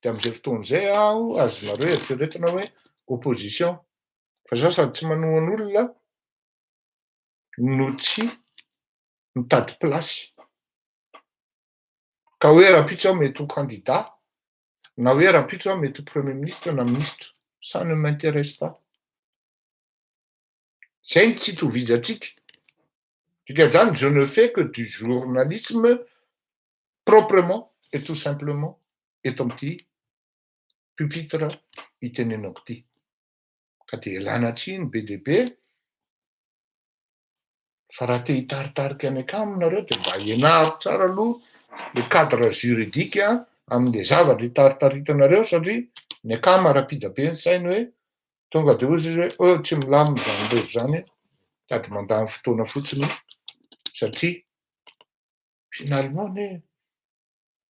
Speaker 3: de am'izay fotoana zay aho azonareo eritreretina hoe opposition fa zaho sady tsy manohan'olona no tsy mitady plasy ka hoe rapitso aho mety ho candidat na hoe rapitso aho mety ho premier ministre na ministre ça ne m'intéresse pas zay ny tsy itovizatsika dika zany je ne fais que du journalisme proprement et tout simplement eto am'ty pupitre itenenako ty ka de elana tsiny be de be fa raha te hitaritarika any akaminareo de mba ianaro tsara aloha le cadre juridique am'le zavatra hitaritarinareo satria ny akama rapida be ny sainy hoe tonga de ozy hoe tsy milamina zany revo zany tady mandany fotoana fotsiny satria finalement ne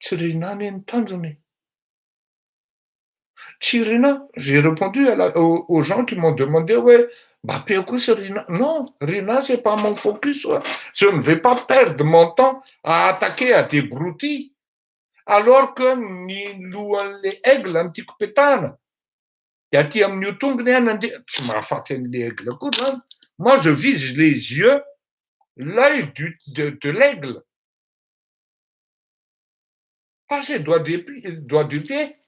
Speaker 3: tsy rinany ny tanjony tsy rina j'ai répondu aux gens qui m'ont demandé ouais bah kosa rina non rina c'est pas mon focus je ne vais pas perdre mon temps à attaquer à des broutilles alors que ny lohan'le aigle am'ty kopetahana de aty amin'io tongony any andeha tsy mahafaty an'le aigle koa zany moi je vise les yeux l'œil de l'aigle pas c'est doigt du pied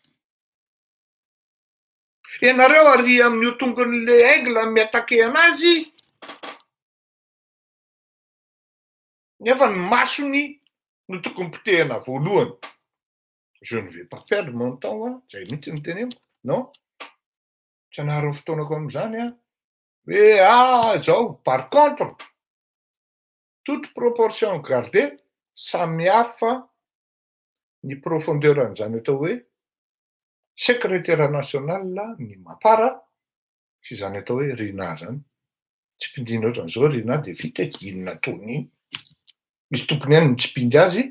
Speaker 3: ianareo ary amin'io tongon'le aigle miatake anazy nefa ny masony no tokony potehana voalohany je ne vais pas perdre mon temps zay mihitsy ny teneniko non tsy anarony fotoanako am'zany hoe zao par contre toute proportion gardée samihafa ny profondeur an'izany atao hoe secrétaire national ny mapara sy zany atao hoe rina zany tsy mpindina ohatran'izao rina de vita inona taony misy tompony any ny tsy mpindy azy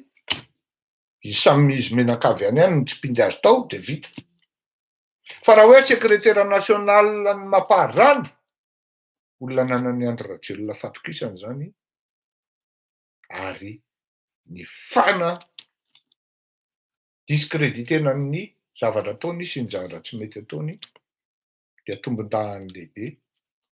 Speaker 3: izy samy izy menakavy any any ny tsy mpindy azy tao de vita fa raha hoe secrétaire national ny mapara zany olona nanany André Rajoelina fatokisany zany ary ny fana discréditena amin'ny zavatra ataony sy ny zavatra tsy mety ataony dia tombon-dahany lehibe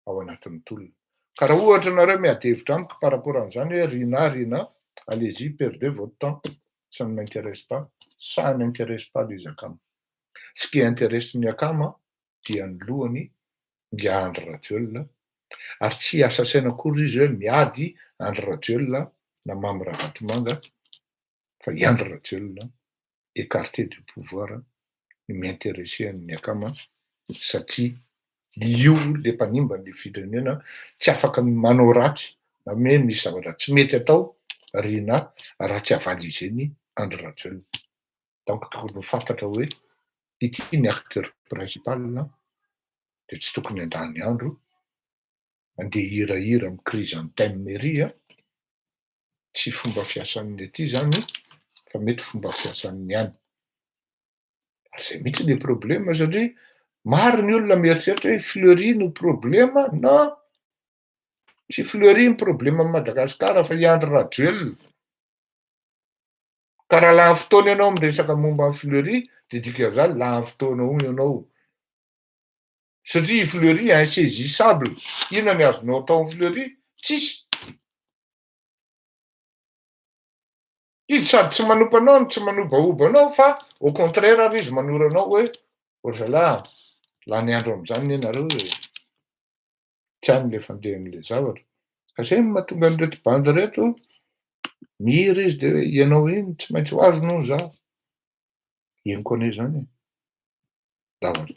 Speaker 3: ao anatin'ny tolona. Ka raha ohatra nareo miady hevitra amiko par rapport an'izany hoe rina, allez-y, perdez votre temps, ça ne m'intéresse pas, ça n'intéresse pas les akama. Ce qui intéresse ny akama dia ny lohany ny Andry Rajoelina, ary tsy asa saina akory izy hoe miady Andry Rajoelina na Mamy Ravatomanga fa i Andry Rajoelina écarté du pouvoir ny miintéressé amin'ny akama satria io le mpanimba ny firenena tsy afaka manao ratsy na hoe misy zavatra tsy mety atao rina raha tsy avalizeny Andry Rajoelina. Donc tokony ho fantatra hoe ity ny acteur principal dia tsy tokony handany andro andeha hirahira amin'ny chrysanthème mairie, tsy fomba fiasan'ny aty zany fa mety fomba fiasan'ny any. Zay mihitsy le problème satria maro ny olona mieritreritra hoe Fleury no problème. Non, tsy Fleury ny problème amin'ny Madagasikara fa i Andry Rajoelina. Ka raha lany fotoana ianao miresaka momba ny Fleury dia dikan'izany lany fotoana ianao. Satria i Fleury insaisissable. Inona ny azonao atao ny Fleury? Tsisy. Izy sady tsy manompa anao no tsy manobaoba anao fa au contraire ary izy manoro anao hoe orzalahy, lany andro amin'izany ianareo hoe tsy any le fandehan'le zavatra. Ka zay no mahatonga an'ireto bandy reto mihira izy dia hoe ianao iny tsy maintsy ho azo noho zaho. Iny koa anie zany e. Davatra.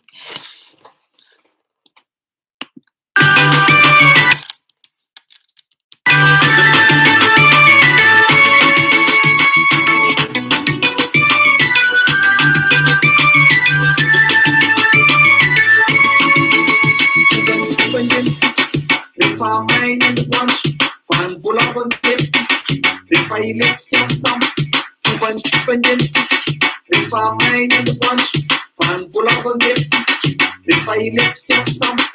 Speaker 4: Rehefa maina ny boantso fa ny voalava ny tepitsika rehefa iletika misamy fomba ny tsipandia ny sisika rehefa maina ny boantso fa ny voalava ny tepitsika rehefa iletika misamy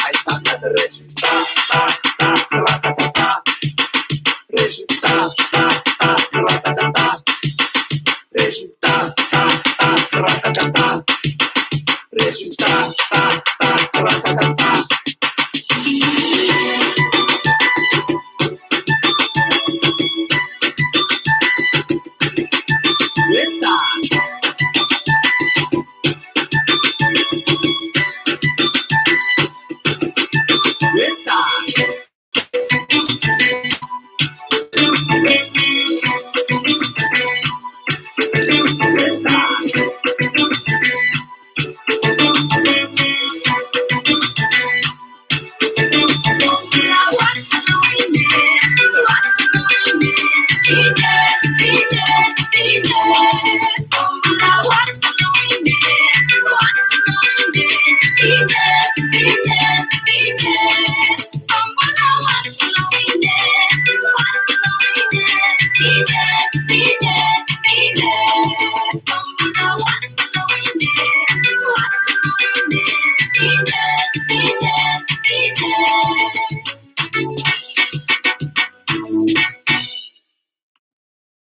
Speaker 4: ahitana ny résultat, ratatata, résultat, ratatata, résultat, ratatata, résultat, ratatata. Eita! Eita!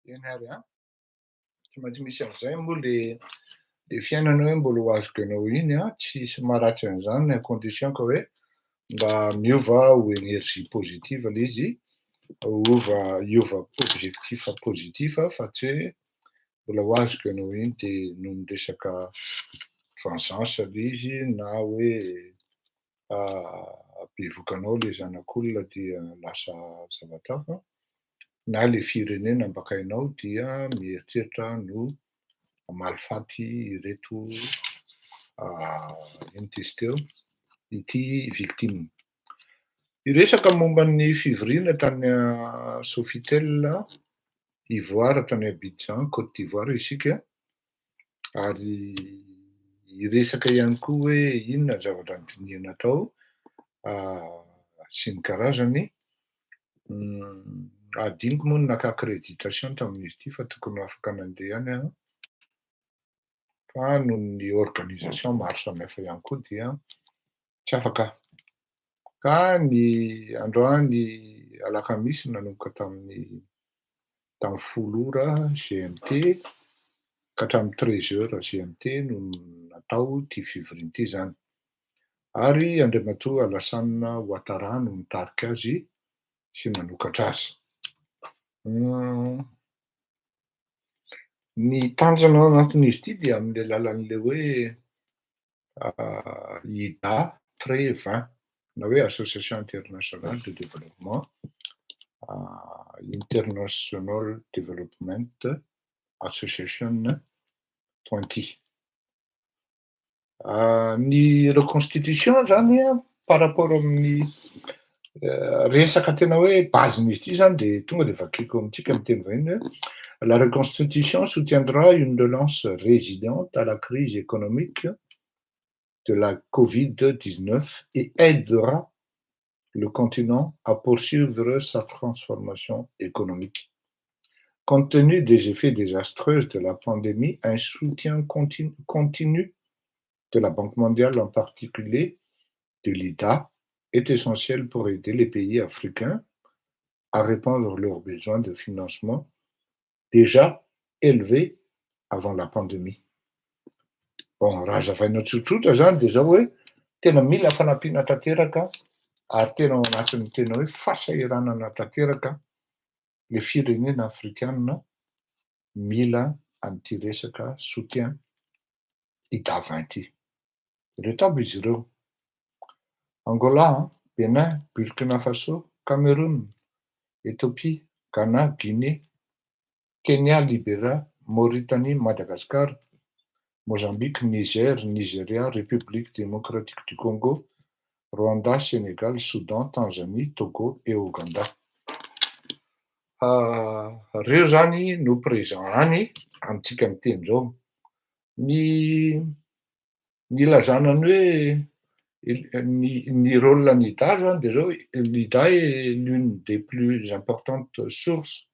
Speaker 3: Eny ary a, tsy maintsy misy an'izay moa le fiainana hoe mbola ho azoko ianao iny a, tsisy maharatry an'izany à condition ka hoe mba miova ho énergie positive le izy, hiova objectif positif fa tsy hoe mbola ho azoko ianao iny de noho ny resaka vengeance le izy na hoe bevokanao le zanak'olona dia lasa zavatra hafa, na le firenena ambakainao dia mieritreritra no malifaty ireto ino ty izy teo, ity victime. Hiresaka momba ny fivoriana tany Sofitel, Ivoire, tany Abidjan, Côte d'Ivoire isika, ary hiresaka ihany koa hoe inona ny zavatra nodiniana tao sy ny karazany. Adiniko moa naka accréditation tamin'izy ity fa tokony afaka nandeha any aho, fa noho ny organisation maro samihafa ihany koa dia tsy afaka. Ka ny androany alakamisy nanomboka tamin'ny 10 ora GMT ka hatramin'ny 13 heures GMT no natao ty fivoriana ity zany. Ary andriamatoa Alassane Ouattara no nitarika azy sy nanokatra azy. Ny tanjona ao anatin'izy ity dia amin'ny alalan'le hoe IDA 20 na hoe Association Internationale de Développement, International Development Association 20. Ny reconstitution zany par rapport amin'ny resaka tena hoe basen'izy ity zany de tonga de vakiko amintsika amin'ny teny vahiny hoe la reconstitution soutiendra une relance résiliente à la crise économique de la Covid-19 et aidera le continent à poursuivre sa transformation économique. Compte tenu des effets désastreux de la pandémie, un soutien continu de la Banque mondiale, en particulier de l'IDA, est essentiel pour aider les pays africains à répondre leurs besoins de financement déjà élevés avant la pandémie. Bon, raha zavaina tsotsotra zany de zao hoe tena mila fanampiana tanteraka ary tena ao anatin'ny tena hoe fasahiranana tanteraka le firenena afrikanina mila an'ity resaka soutien IDA 20 ity. Reto aby izy ireo: Angola, Bénin, Burkina Faso, Cameroun, Éthiopie, Ghana, Guinée, Kenya, Libéria, Mauritanie, Madagascar, Mozambique, Niger, Nigeria, République démocratique du Congo, Rwanda, Sénégal, Soudan, Tanzanie, Togo et Ouganda. Reo zany no présent any amintsika amin'ny teny zao. Ny ilazanany hoe ny rôle ny IDA zany de zao, l'IDA est l'une des plus importantes sources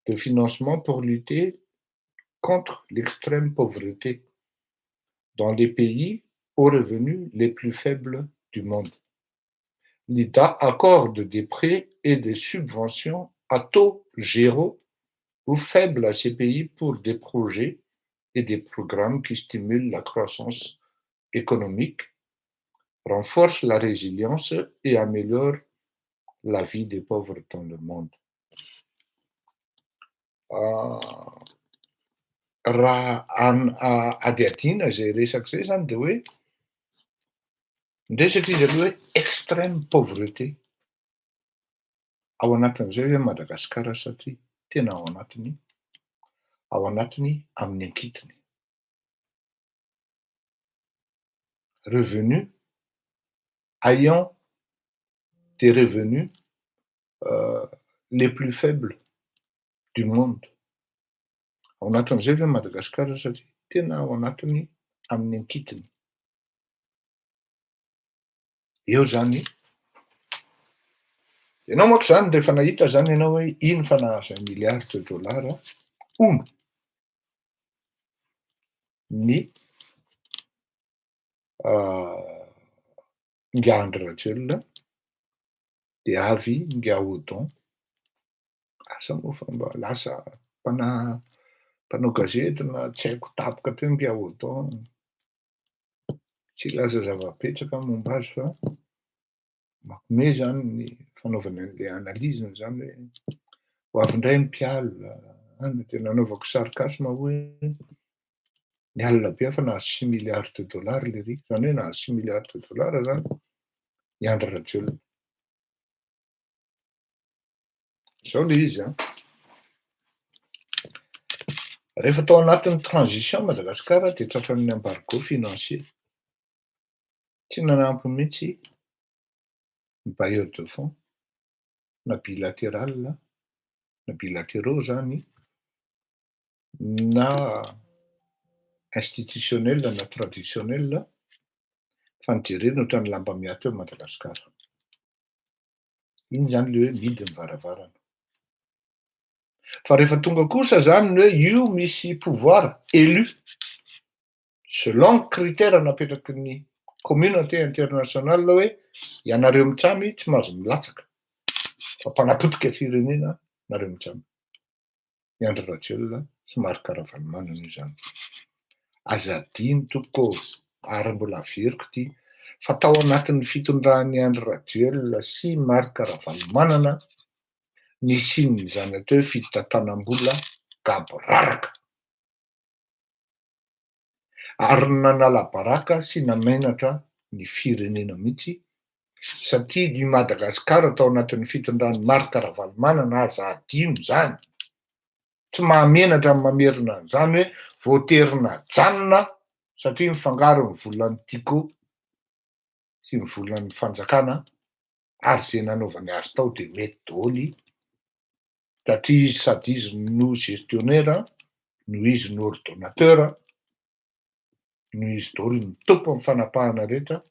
Speaker 3: de financement pour lutter contre l'extrême pauvreté dans les pays aux revenus les plus faibles du monde. l'État accorde des prêts et des subventions à taux zéro ou faible à ces pays pour des projets et des programmes qui stimulent la croissance économique, renforcent la résilience et améliorent la vie des pauvres dans le monde. Raha ady adina zay resaka zay zany de hoe miresaka izy aloha hoe extrême pauvreté ao anatin'izay hoe Madagasikara satria tena ao anatiny amin'ny ankitiny. Revenus ayant des revenus les plus faibles du monde. Ao anatin'izay hoe Madagasikara satria tena ao anatiny amin'ny ankitiny. Eo zany, ianao manko zany rehefa nahita zany ianao hoe iny fa nahazo $1 milliard ono ny Ngiandry Rajoelina de avy Ngiahodon. Asa moa fa mba lasa mpanao gazety na tsy haiko tapoka teo Ngiahodon. Tsy laza zava-petraka momba azy fa mankome zany ny fanaovana an'le analyse zany hoe ho avy indray ny mpiala, de nanaovako sarcasme hoe ny alina be fa nahazo $6 milliards le riz, zany hoe nahazo $6 milliards zany i Andry Rajoelina. Zao le izy a. Rehefa tao anatin'ny transition Madagasikara de tratran'ny embargo financier. Tsy nanampy mihitsy ny bailleurs de fonds na bilatéral na bilatéraux zany na institutionnel na traditionnel fa nijerena ohatran'ny lamba miato eo Madagasikara. Iny zany le hoe midy ny varavarana. Fa rehefa tonga kosa zany ny hoe io misy pouvoir élu selon critère napetraky ny communauté internationale hoe ianareo mitsamy tsy mahazo milatsaka fa mpanapotika firenena nareo mitsamy. I Andry Rajoelina somary karavalomana io zany. Aza adiny tompoko ary mbola averiko ty fa tao anatin'ny fitondrany Andry Rajoelina sy Marc Ravalomanana nisiany zany atao hoe fitatanam-bola gabo raraka ary nanala baraka sy namenatra ny firenena mihitsy satria ny Madagasikara tao anatin'ny fitondrany Marc Ravalomanana aza adino zany. Tsy mahamenatra amin'ny mamerina an'izany hoe voaterina janona satria mifangaro ny volan'ny Tico sy ny volan'ny fanjakana ary zay nanaovany azy tao de mety daholo satria izy sady izy no gestionnaire, no izy no ordonnateur, no izy daholo ny tompo amin'ny fanapahana rehetra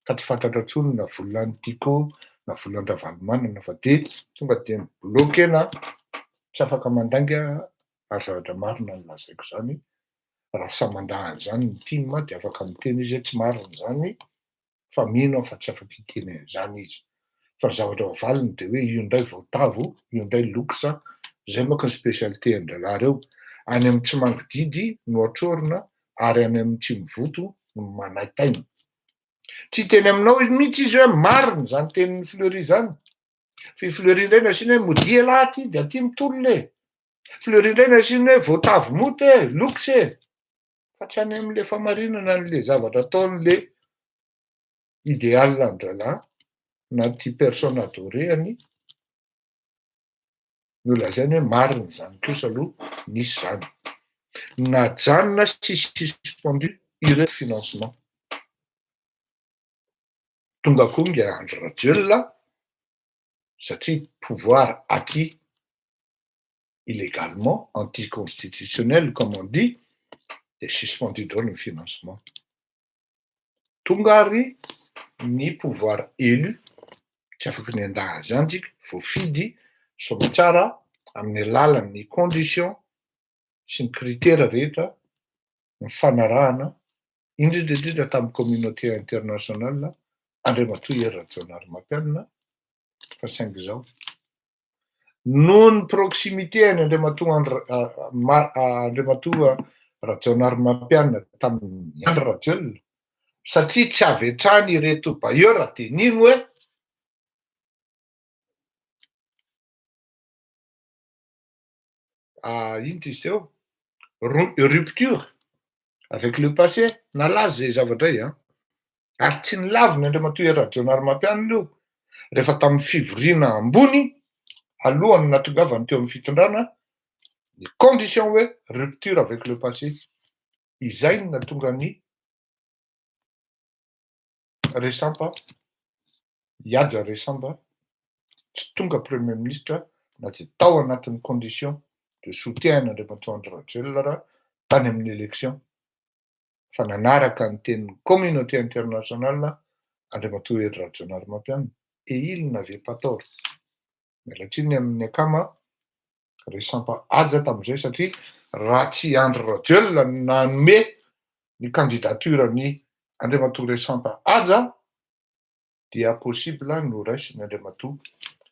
Speaker 3: ka tsy fantatra intsony na volan'ny Tico na volan'ny Ravalomanana fa de tonga de miblokena. Tsy afaka mandanga ary zavatra marina no lazaiko zany. Raha samandahan' zany ny tima de afaka miteny izy hoe tsy marina zany fa mino fa tsy afaka hiteny an'izany izy. Fa ny zavatra valiny de hoe io indray voatavo, io indray loksa, zay manko ny spécialité an-dralahy reo. Any amin'ny tsy mangididy no atrorina ary any amin'ny tsy mivoto no manaitaina. Tsy teny aminao izy mihitsy izy hoe marina zany tenin'ny Fleury zany. Fa i Fleury indray nasiany hoe modia laty de aty mitolona e. Fleury indray nasiany hoe voatavo moty e, loksa e. Fa tsy any amin'le famarinana an'le zavatra ataon'le idéal an-dralahy na ty persona adoré-any no lazainy hoe marina zany kosa aloha nisy zany. Najanona sy suspendu ireo financement. Tonga koa nge Andry Rajoelina satria pouvoir acquis illégalement, anticonstitutionnel comme on dit, de suspendu daholo ny financement. Tonga ary ny pouvoir élu, tsy afaka ny andaha zany tsika, voafidy soa tsara amin'ny alalan'ny condition sy ny critère rehetra ny fanarahana indrindra tamin'ny communauté internationale Andriamatoa Erajonary Mampianina fa saingy zao. Noho ny proximité ny Andriamatoa Rajonary Mampianina tamin'ny Andry Rajoelina, satria tsy avy hatrany ireto bailleur dia nino hoe ino izy teo, rupture avec le passé, nalaza zay zavadray ary tsy nilavy ny Andriamatoa Rajonary Mampianina io rehefa tamin'ny fivoriana ambony alohany natongavany teo amin'ny fitondrana ny condition hoe rupture avec le passé. Izay no natonga ny Resampa, Ihaja Resamba tsy tonga premier ministre na dia tao anatin'ny condition de soutien n'Andriamatoa Andry Rajoelina raha tany amin'ny élection fa nanaraka ny tenin'ny communauté internationale Andriamatoa Rajonary Mampianina et il n'avait pas tort. Miala tsiny amin'ny akama Resampa Haja tamin'izay satria raha tsy Andry Rajoelina nanome ny candidature-ny Andriamatoa Resampa Haja dia possible no raisy ny Andriamatoa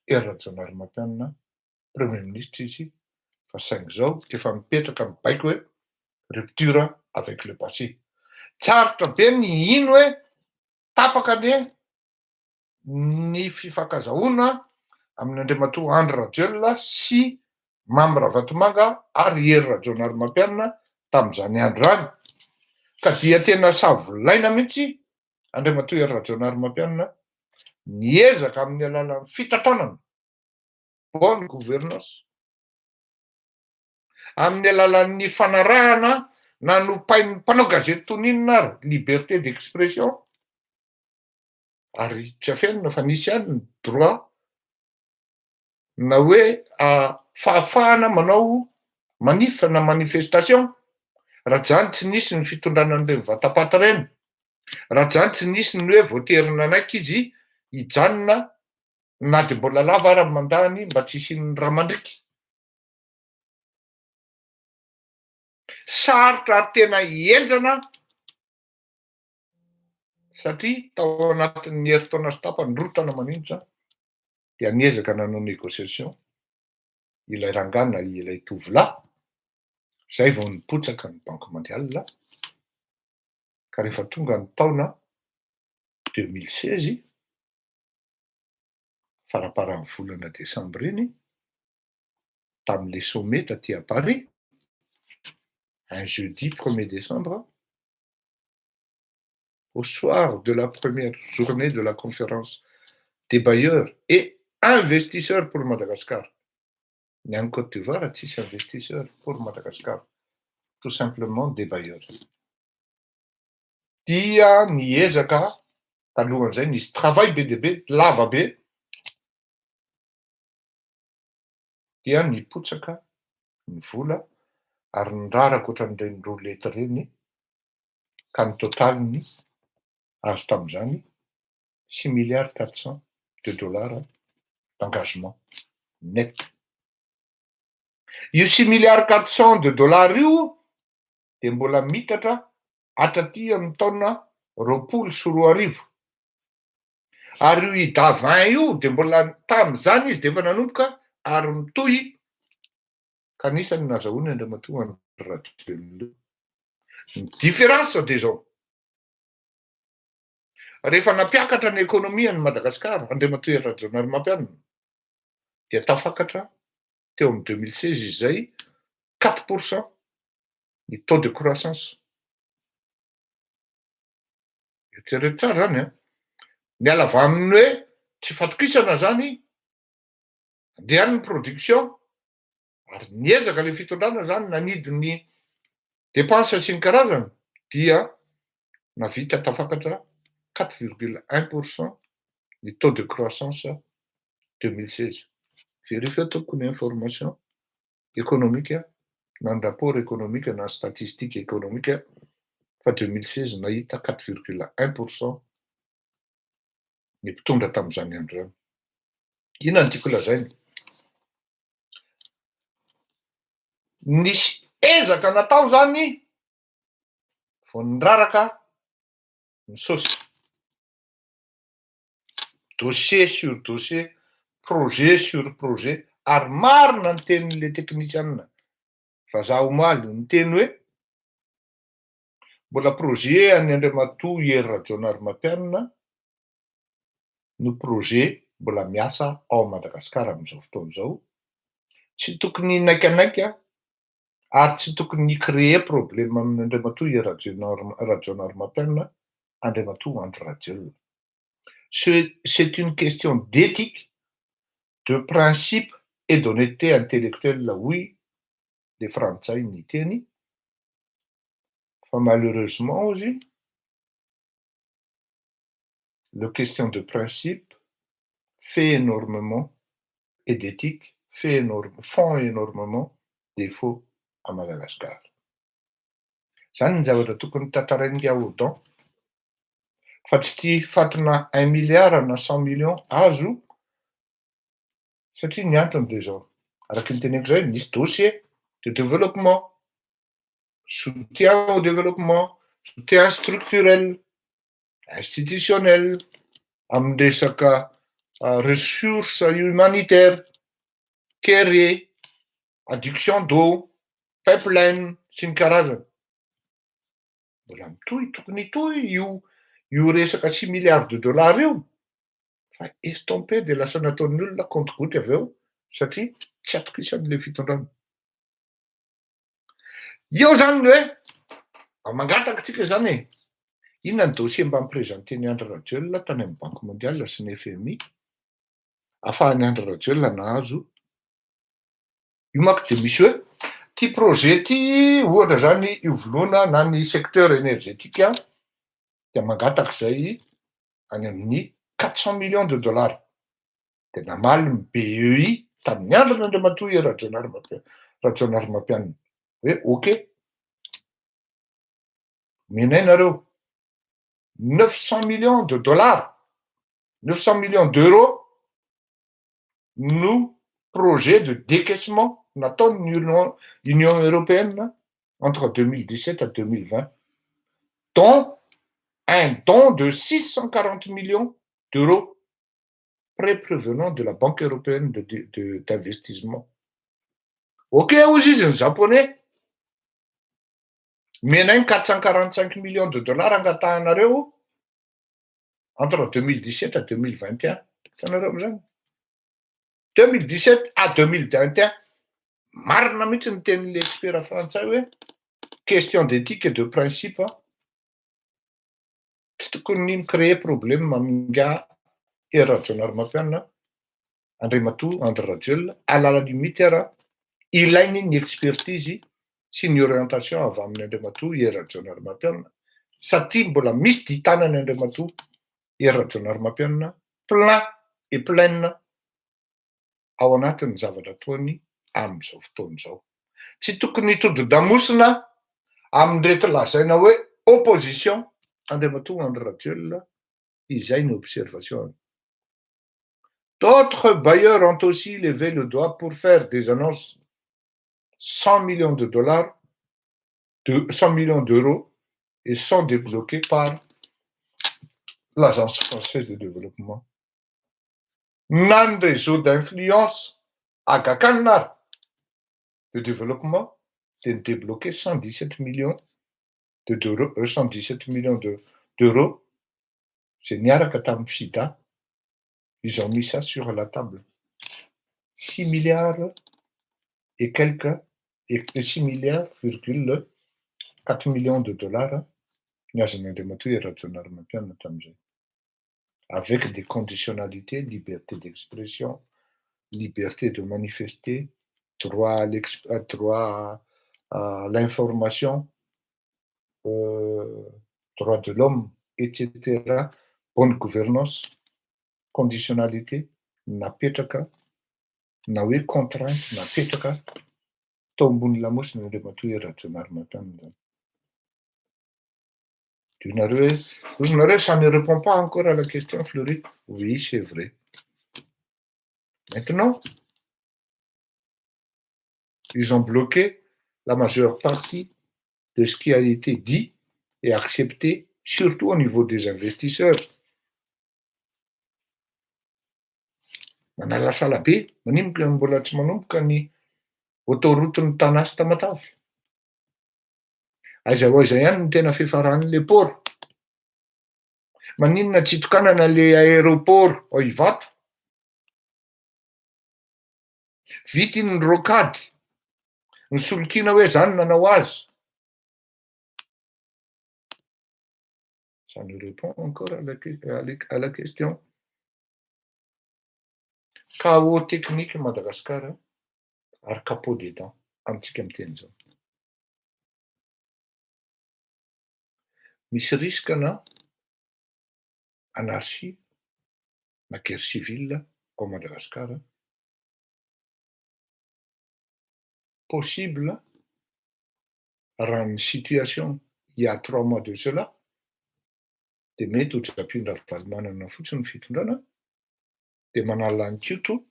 Speaker 3: Rajonary Mampianina premier ministre izy fa saingy zao efa mipetraka mibaiko hoe rupture avec le passé. Tsarotra be ny ino hoe tapaka ny fifankazahoana amin'ny Andriamatoa Andry Rajoelina sy Mamy Ravatomanga ary Hery Rajonary Mampianina tamin'izany andro any, ka dia tena savolaina mihitsy Andriamatoa Rajonary Mampianina niezaka amin'ny alalan'ny fitatranana bonne gouvernance, amin'ny alalan'ny fanarahana na nopain'ny mpanao gazety toninona ary liberté d'expression, ary tsy afenina fa nisy ihany ny droit na hoe fahafahana manao manif na manifestation raha zany tsy nisy ny fitondranan'ireny vatapaty ireny, raha zany tsy nisy ny hoe voaterina anaiky izy hijanona na dia mbola lava ary mandany mba tsy hisian'ny ramandriky. Sarotra ary tena hienjana satria tao anatin'ny herintaona sy tapany rotana manindra dia niezaka nanao négociation ilay rangana ilay tovolahy, zay vao nipotsaka ny Banque mondiale ka rehefa tonga ny taona 2016 faraparan'ny volana Desambra iny tamin'le sommet taty à Paris un jeudi 1er décembre au soir de la première journée de la conférence des bailleurs et investisseurs pour Madagascar. Ni en Côte d'Ivoire, tsisy investisseurs pour Madagascar, tout simplement des bailleurs. Dia niezaka talohan'izay nisy travail be dia be lava be dia nipotsaka ny vola ary niraraka ohatran'ireny roulette reny ka ny totaliny azo tamin'izany 6 milliards 400 de dollars d'engagement net. Io 6 milliards 400 de dollars io dia mbola mitatra hatraty amin'ny taona 2020 ary io IDA 20 io dia mbola tamin'izany izy dia efa nanomboka ary mitohy ka anisany nazahoany Andriamatoa Andry Rajoelina. Ny différence dia zao, rehefa nampiakatra ny ekonomia ny Madagasikara Andriamatoa Rajonary Mampianina dia tafakatra teo amin'ny 2016 izay 4% ny taux de croissance. Eritrereto tsara zany miala avy aminy hoe tsy fatokisana zany andehany ny production ary niezaka le fitondrana zany nanidiny dépense sy ny karazany dia navita tafakatra 4,1% ny taux de croissance 2016. Vérifiez tokony information économique na ny rapport économique na ny statistique économique fa 2016 nahita 4,1% ny mpitondra tamin'izany andro zany. Ina ny tiako lazainy? Nisy ezaka natao zany vao niraraka ny saosy. dossier sur dossier, projet sur projet, ary marina ny tenin'le technicianina vazaha omaly ny teny hoe mbola projet any Andriamatoa Hery Rajaonarimampianina no projet mbola miasa ao Madagasikara amin'izao fotoana izao. Tsy tokony naikanaika ary tsy tokony créer problème amin'ny Andriamatoa Hery Rajaonarimampianina, Andriamatoa Andry Rajoelina. C'est une question d'éthique, de principe et d'honnêteté intellectuelle, oui, les Frantsay ny teny. Fa malheureusement aussi, la question de principe fait énormément, et d'éthique font énormément défaut à Madagascar. Zany ny zavatra tokony tantarain'nga Odan. Fa tsy tia fatina 1 milliard na 100 millions azo, satria ny antony de zao. Araky ny teneniko zay, misy dossier de développement, soutien au développement, soutien structurel, institutionnel, amin'ny resaka ressources humanitaires, carré, adduction d'eau, pipeline, sy ny karazany. Mbola mitohy, tokony hitohy io resaka 6 milliards de dollars io, fa estompé de lasa nataon'ny olona compte-goutte avy eo, satria tsy atokisan'le fitondrana. Io zany le hoe mangataka tsika zany e, inona ny dossier mba mipresenten'i Andry Rajoelina tany amin'ny Banque mondiale sy ny FMI ahafahan'ny Andry Rajoelina nahazo. Io manko de misy hoe ty projet ty ohatra zany ivoloana na ny secteur énergétique de mangataka zay any amin'ny 400 millions de dollars. De namaly ny BEI tamin'ny andron'ny Andriamatoa Hery Rajaonarimampianina hoe ok, menay nareo 900 millions de dollars, 900 millions d'euros no projet de décaissement nataon'ny Union européenne entre 2017 et 2020, dont un don de 640 millions d'euros prévenant de la Banque européenne d'investissement. Ok, ozy izy ny japonais, menay 445 millions de dollars angatahanareo entre 2017 et 2021. Hitanareo am'zany. 2017 à 2021, marina mihitsy ny tenin'le expert frantsay hoe question d'éthique et de principe, tsy tokony micréer problème amin'nga Hery Rajaonarimampianina, Andriamatoa Andry Rajoelina, alalan'ny mitera ilainy ny expertise sy ny orientation avy amin'ny Andriamatoa Hery Rajaonarimampianina, satria mbola misy ditanany Andriamatoa Hery Rajaonarimampianina plein et pleine ao anatin'ny zavatra ataony amin'izao fotoana izao. Tsy tokony hitodi-damosina amin'reto lazaina hoe opposition Andriamatoa Andry Rajoelina, izay ny observation. D'autres bailleurs ont aussi levé le doigt pour faire des annonces 100 millions de dollars, 100 millions d'euros, et sont débloqués par l'Agence française de développement. Nan réseau d'influence à Gakanar de développement de débloquer 117 millions d'euros, 117 millions d'euros. C'est Niaraka Tamfida. Ils ont mis ça sur la table. 6 milliards et quelques, et 6 milliards, 4 millions de dollars. Avec des conditionnalités, liberté d'expression, liberté de manifester, droit à l'information, droit de l'homme, etc. Bonne gouvernance, conditionnalité, napetraka, na hoe contrainte, napetraka, tao ambony lamosina Andriamatoa Hery Rajaonarimampianina. Ça ne répond pas encore à la question, Fleury. Oui, c'est vrai. Maintenant, ils ont bloqué la majeure partie de ce qui a été dit et accepté, surtout au niveau des investisseurs. manala salabe manimboka mbola tsy manomboka ny autoroute-ny Tanasy Tamatavy. Aiza ho aiza ihany ny tena fiafaran'le port. Maninona tsy itokanana le aéroport ao Ivato. Vity ny rokady, ny solokina hoe zany nanao azy. Ça nous répond encore à la question. Chaos technique Madagascar ary capot des dents amintsika miteny zao. Misy risque na anarchie na guerre civile au Madagascar. Possible raha ny situation il y a 3 mois de cela de mety ho tsapiana valimanana fotsiny fitondrana de manala ny Kyoto,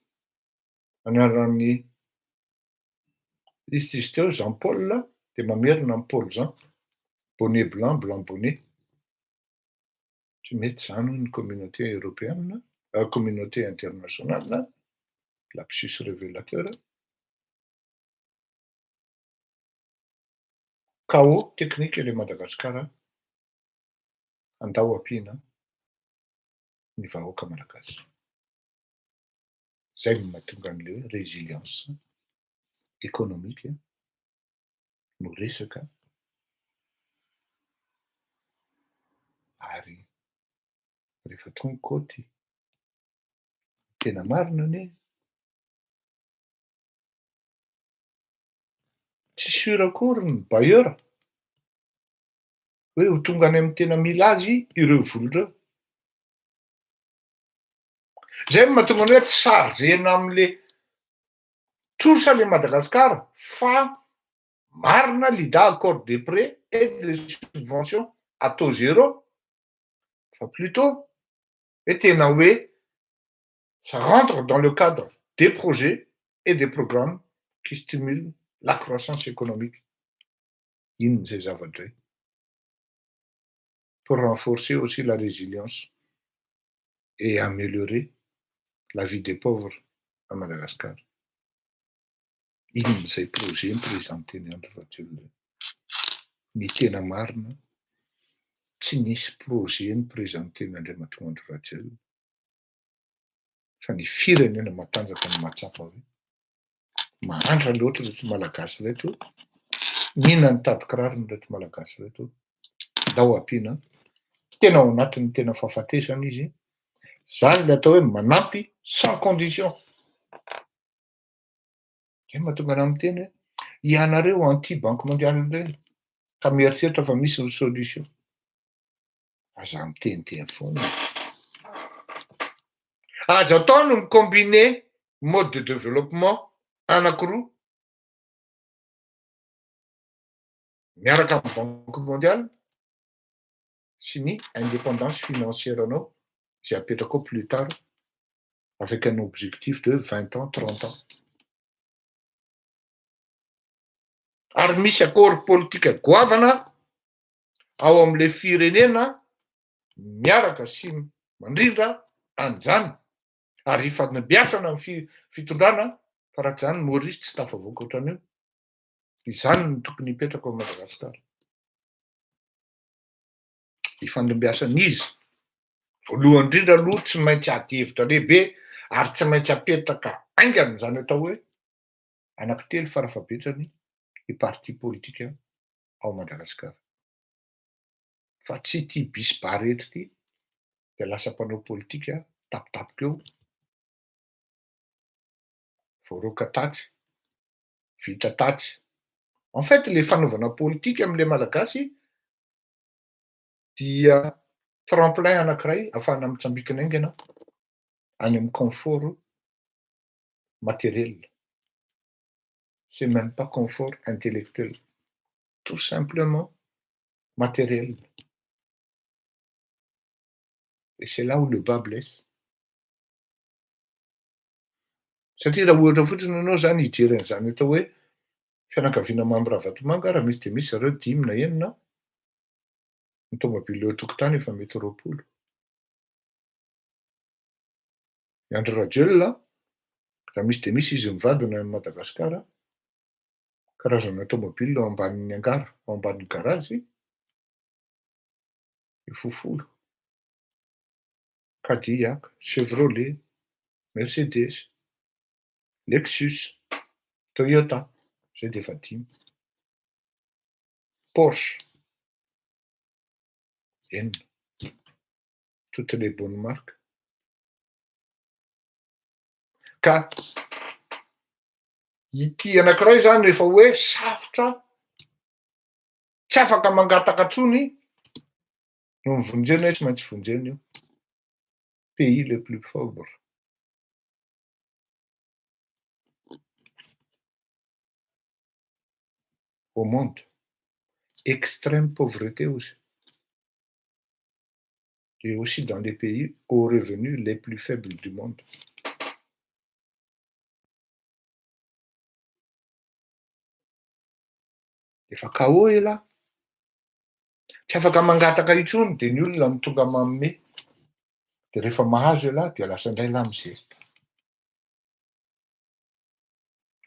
Speaker 3: manala ny izy teo Jean Paul de mamerina ny Paul Jean, bonnet blanc, blanc bonnet. Tsy mety zany ny communauté européenne, communauté internationale, lapsus révélateur. Chaos technique le Madagascar andao ampiana ny vahoaka malagasy. Zay no mahatonga an'le résilience économique no resaka ary rehefa tonga kôty tena marina anie tsy sûr akory ny bailleur hoe ho tonga any amin'ny tena mila azy ireo vola ireo. Zay no mahatonga ny hoe tsy chargena am'le trosa le Madagascar fa marina l'IDA accorde des prêts et des subventions à taux zéro, fa plutôt et tena hoe ça rentre dans le cadre des projets et des programmes qui stimulent la croissance économique. Ino zay zavatra zay. Pour renforcer aussi la résilience et améliorer la vie des pauvres à Madagascar. Ino zay projet miprésenteny Andry Rajoelina. Ny tena marina tsy nisy projet niprésenteny Andriamatoa Andry Rajoelina fa ny firenena matanjaka ny mahatsapa hoe mahantra loatra reto malagasy reto, nina ny tady kirarony reto malagasy reto, ndao ampiana tena ao anatin'ny tena fahafatesana izy, zany le atao hoe manampy sans condition. Zay mahatonga anahy miteny hoe ianareo anti banque mondiale ireny ka mieritreritra fa misy ny solution. Aza miteniteny foana. Azo atao no combiner mode de développement anankiroa miaraka amin'ny banque mondiale sy ny indépendance financière anao zay apetraka ao plus tard avec un objectif de 20 ans, 30 ans. Ary misy accord politika goavana ao am'le firenena miaraka sy mandrindra an'izany ary ifanibeasana amin'ny fitondrana fa raha zany Maurice tsy tafavoaka ohatran'io. Izany no tokony hipetraka ao Madagascar. Ifandimbiasana izy voalohany indrindra aloha tsy maintsy ady hevitra lehibe ary tsy maintsy apetaka aingana zany atao hoe anankitelo farafabetsany ny parti politika ao Madagascar. Fa tsy ty bisy barety ty de lasa mpanao politika tapitapoka eo, voaroka tatsy, vita tatsy. En fait le fanaovana politika am'le malagasy dia tremplin anankiray ahafahana mitsambikina aingana any amin'ny confort matériel. C'est même pas confort intellectuel, tout simplement matériel. Et c'est là où le bas blesse. Satria raha ohatra fotsiny anao zany hijery an'izany atao hoe fianakaviana Mambravatomanga raha misy de misy zareo 5 na 6 ny tomobily eo an-tokotany efa mety 20. Andry Rajoelina Raha misy de misy izy mivadina any Madagasikara, karazana tômôbila ao ambanin'ny angara, ao ambanin'ny garazy, fofolo. Cadillac, Chevrolet, Mercedes, Lexus, Toyota, zay de efa 5. Porsche, enina. Toutes les bonnes marques. Ka ity anankiray zany rehefa hoe safotra, tsy afaka mangataka atsony no mivonjena hoe tsy maintsy vonjena io. Pays le plus pauvre. Au monde. Extrême pauvreté aussi. Et aussi dans les pays aux revenus les plus faibles du monde. Efa KO ela. Tsy afaka mangataka intsony de ny olona no tonga manome. De rehefa mahazo ela dia lasa indray la mizesta.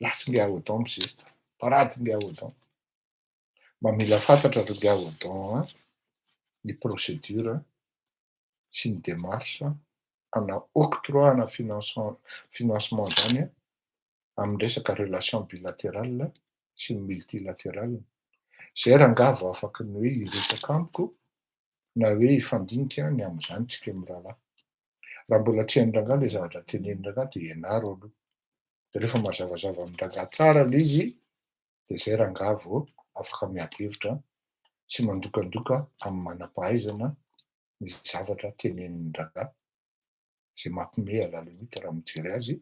Speaker 3: Lasy autant mizesta. Parady autant. Mba mila fantatra ry autant ny procédure sy ny démarche ana octroiana financement zany amin'ny resaka relation bilatérale sy multilatérale. Zay raha angava afaky ny hoe hiresaka amiko na hoe hifandinika ny amin'izany tsika mirahalahy. Raha mbola tsy hainy rangahy le zavatra teneniny rangahy de ianaro aloha. De rehefa mazavazava amin'ny rangahy tsara le izy de zay rangahy vao afaka miady hevitra sy mandokandoka amin'ny manam-pahaizana ny zavatra teneniny rangahy zay mampime à la limite raha mijery azy.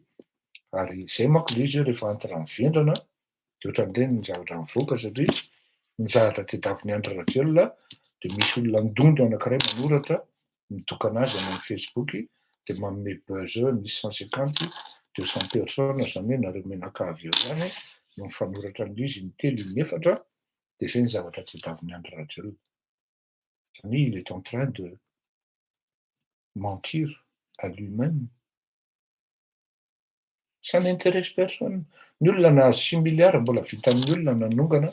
Speaker 3: Ary zay manko le izy rehefa antitra mivendrana de ohatran'ireny ny zavatra mivoaka satria ny zavatra tedaviny Andry Rajoelina de misy olona ndondo anankiray manoratra midoka anazy any amin'ny Facebook de manome buzz misy 150, 200 personnes zany hoe nareo menakavy eo zany no mifanoratra an'izy intelo inefatra de zay ny zavatra tedaviny Andry Rajoelina. Zany il est en train de mentir à lui-même. Ça n'intéresse personne. Ny olona nahazo 6 milliards mbola vitan'ny olona nanongana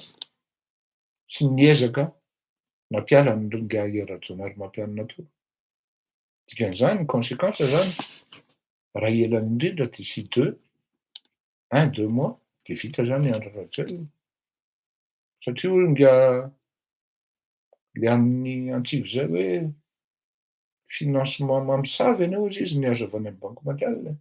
Speaker 3: sy niezaka nampiala ny Rajonary mampianina teo. Dikan'izany ny conséquence zany raha elany indrindra d'ici 2 mois de vita zany Andry Rajoelina. Satria le amin'ny antsivo zay hoe financement mamosavy anie hozy izy niazo avy any amin'ny Banque mondiale.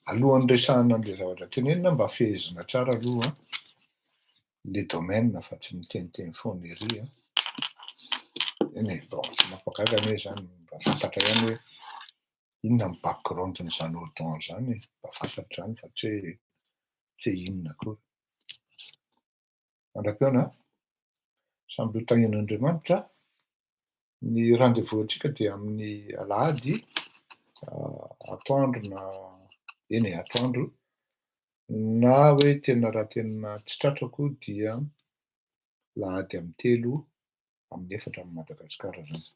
Speaker 3: Alohan'ny resahana an'ilay zavatra tenenina mba fehezina tsara aloha le domaine fa tsy miteniteny foana ery. Eny bon tsy mampagaga anie zany mba fantatra ihany hoe inona ny background-n'izany autant zany mba fantatra zany fa tsy hoe inona akory. Mandram-piona samby ho tahian'Andriamanitra. Ny rendez-vous antsika dia amin'ny alahady atoandro atoandro na hoe tena raha tena tsy tratrako dia lahady amin'ny 3 amin'ny 4 amin'ny Madagasikara zany.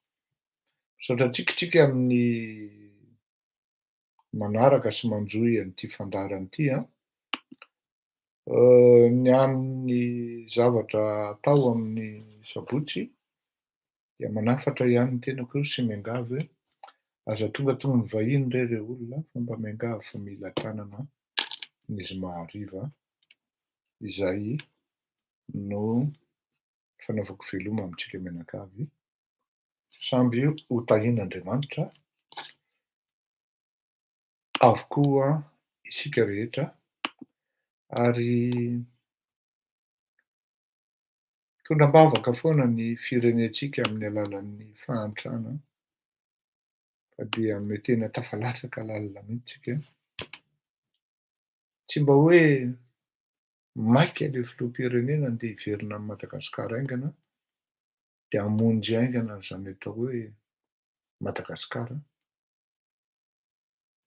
Speaker 3: Misaotra tsikitsiky amin'ny manaraka sy manjohy an'ity fandarana ity ny amin'ny zavatra atao amin'ny sabotsy dia manafatra ihany ny tenako sy miangavy hoe aza tonga ny vahiny ndray ireo olona fa mba miangavy fa mila tanana ny Zomahariva izay no fanaovako veloma amintsika mianakavy. Samby ho tahian'Andriamanitra avokoa isika rehetra ary tondram-bavaka foana ny firenentsika amin'ny alalan'ny fahantrana fa dia metena tafalatsaka lalina mihitsy tsika. Tsy mba hoe maika ilay filoham-pirenena andeha hiverina amin'ny Madagasikara aingana de hamonjy aingana an'izany atao hoe Madagasikara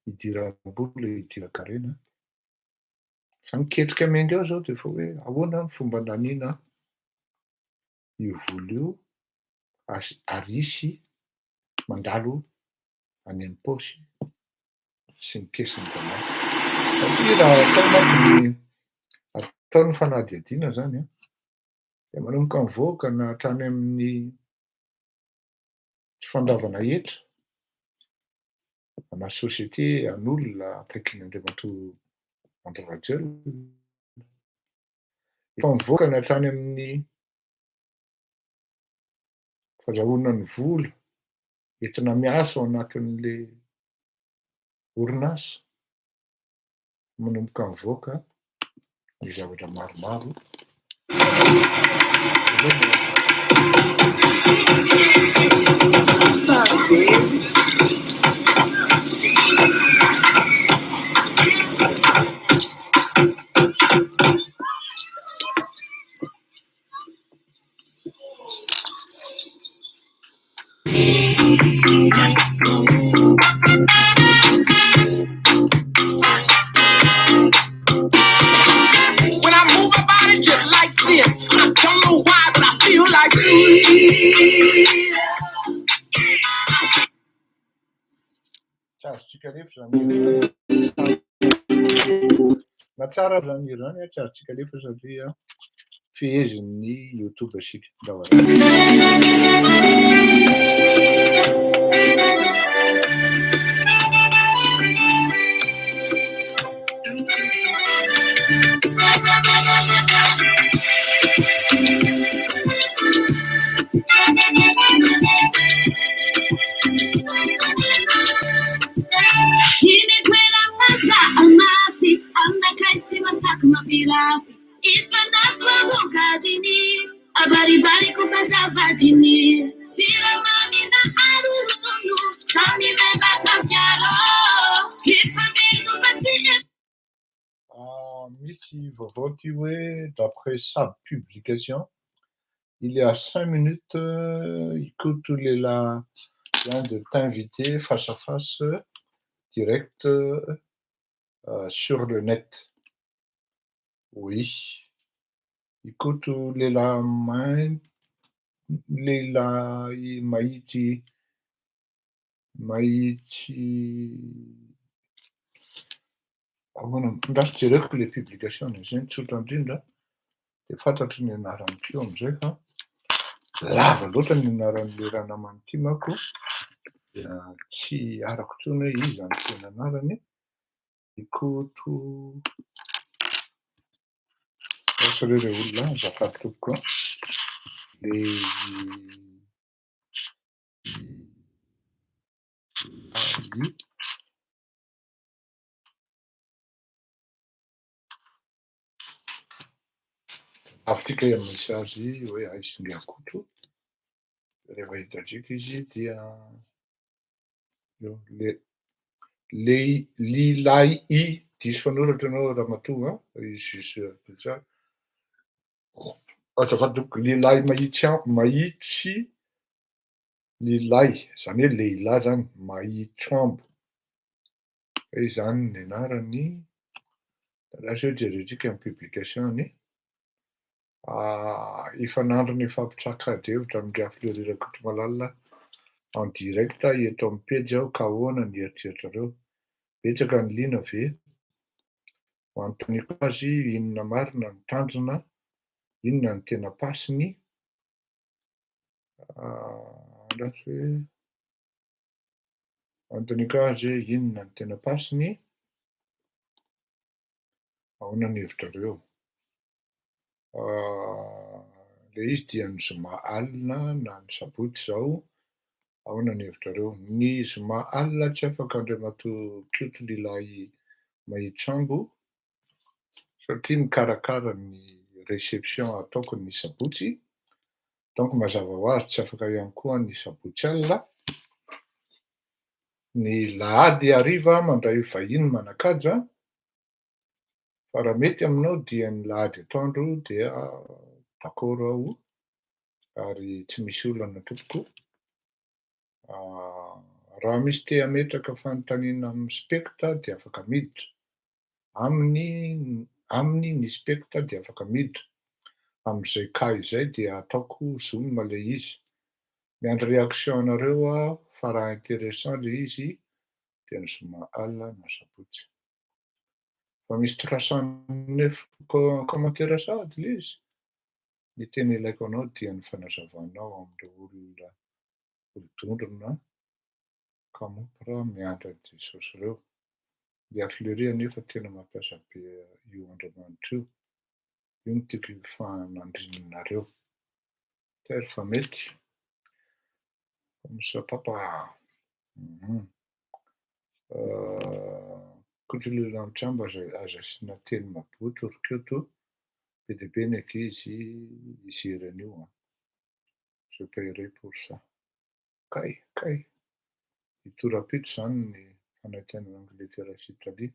Speaker 3: idiram-bola idiran-karena. Fa miketrika miainga eo zao de efa hoe ahoana ny fomba naniana io vola io arisy mandalo any amin'ny paosy sy ny kesiny daholo. Satria raha atao manko ny ataony fanadihadiana zany a, de manomboka mivoaka na hatrany amin'ny tsy fandavana hetra ana sosiete an'olona akaiky ny Andriamatoa Andry Rajoelina, efa mivoaka ny hatrany amin'ny fandrahoana ny vola entina miasa ao anatin'le orinasa, manomboka mivoaka ny zavatra maromaro.
Speaker 4: When I move my body just like this, I don't know why, but I feel like
Speaker 3: Tsarotsika rehefa zany na tsara zany io zany a, tsarotsika rehefa satria fehezin'ny YouTube asika
Speaker 1: Sini quella fasa amafi, ambakai si masaku mapirafi. Isfanas babukadini, abari-bari ku fasa vadini. Sira mami na arurunu, sami meba kafyalo. Kifamilu fatine.
Speaker 3: Misy vaovao ty hoe d'après SAB Publication, il y a 5 minutes, écoute lehilahy vient de t'inviter face à face direct sur le net. Oui. Écoute lehilahy mahitsy ahoana ndraso jereko le publication zay tsotra indrindra de fantatry ny anarany keo am'izay fa lava loatra ny anaran'le raha namany ty manko, tsy arako tsony hoe iza ny tena anarany. Ikoto sorry re olona azafady tompoko le avitrika misy azy hoe aisinge akoto, rehefa hitantsika izy dia Lilay I diso mpanoratra anao Ramatoa izy azafady tompoko, Lilay mahitsy Lilay zany hoe lehilahy zany Mahitsambo, zany ny anarany. Raha hoe jerentsika amin'ny publication-ny ifanandro ny fampitraka-hevitra amin'ny Fleury Kotomalalina en direct eto amin'ny page aho ka ahoana ny eritreritrareo. Betsaka ny liana ve? Ho antoniko azy inona marina ny tanjona, inona ny tena pasiny, andraso hoe antoniko azy inona ny tena pasiny, ahoana ny hevitrareo. Le izy dia ny zoma alina na ny sabotsy zao, ahoana ny hevitrareo. Ny zoma alina tsy afaka Andriamatoa Koto Lilay Mahitsambo satria mikarakara ny réception ataoko ny sabotsy, donc mazava ho azy tsy afaka ihany koa ny sabotsy alina. Ny lahady hariva mandray vahiny manakaja, fa raha mety aminao dia ny lahady atoandro dia d'accord aho ary tsy misy olana tompoko. Raha misy te hametraka fanontaniana amin'ny specta dia afaka miditra, aminy ny specta dia afaka miditra. Amin'izay cas izay dia ataoko zoom le izy. Miandry réaction anareo fa raha intéressant le izy dia ny zoma alina na sabotsy. Fa misy 309 commentaire sahady le izy. Ny teny ilaiko anao dia ny fanazavanao amin'ireo olona olon-drona kamompra miandry an'i Jesosy ireo. Dia Fleury anefa tena mampiasa be io Andriamanitra io. Io no tiako ifanandrinanareo. Tery fa mety. Misa papa. Kotrolona amin'ny trano mba azo asiana teny maboto oriketo be dia be ny ankizy hijery an'io. Je paierai pour ça. Kay. I torapito zany ny fanankena Angleterre sy Italie.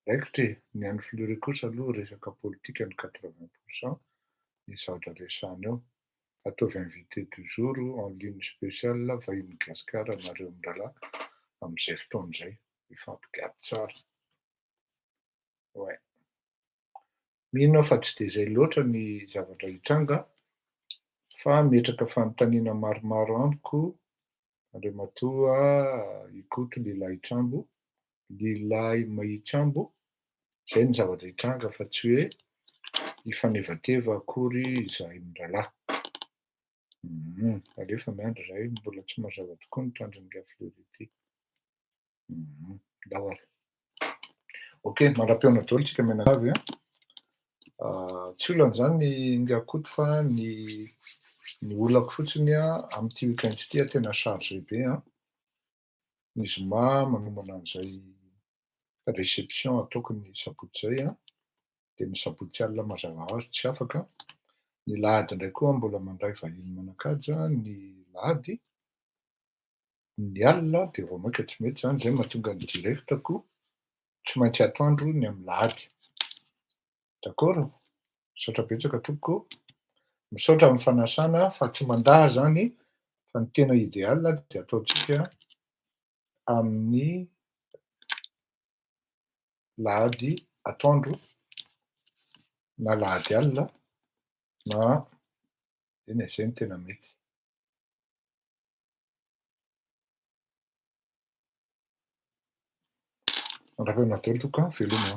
Speaker 3: Raikitra e, ny an'ny Fleury kosa aloha resaka politika ny 80%, ny zavatra resahana eo. Ataovy invité du jour en ligne spéciale vahiny Madagasikara nareo mirahalahy amin'izay fotoana izay. Mifampigady tsara. Ouais. Mino aho fa tsy dia izay loatra ny zavatra hitranga, fa metraka fanontaniana maromaro amiko. Andriamatoa ikoto lehilahy Itrambo, lehilahy Mahitrambo. Izay ny zavatra hitranga fa tsy hoe hifanevateva akory izahay mirahalahy. Alefa miandry izahay, mbola tsy mazava tokoa ny trandrin'ilay Fleury ity. Dahory. Ok, mandram-peona daholo tsika mianakavy a. Tsy olana zany ny akoto fa ny olako fotsiny a amin'ity weekend ity tena chargé be a. Ny zoma manomana an'izay réception ataoko ny sabotsy izay a. Dia ny sabotsy alina mazava ho azy tsy afaka. Ny lahady indray koa mbola mandray vahiny manakaja ny lahady. Ny alina dia vao maika tsy mety zany izay mahatonga ny direktako tsy maintsy atoandro ny amin'ny lahady. D'accord? Misaotra betsaka tompoko. Misaotra amin'ny fanasana fa tsy mandahy zany fa ny tena idéal dia ataontsika amin'ny lahady atoandro na lahady alina na eny izay no tena mety. Mandram-peona daholo tompoko, veloma.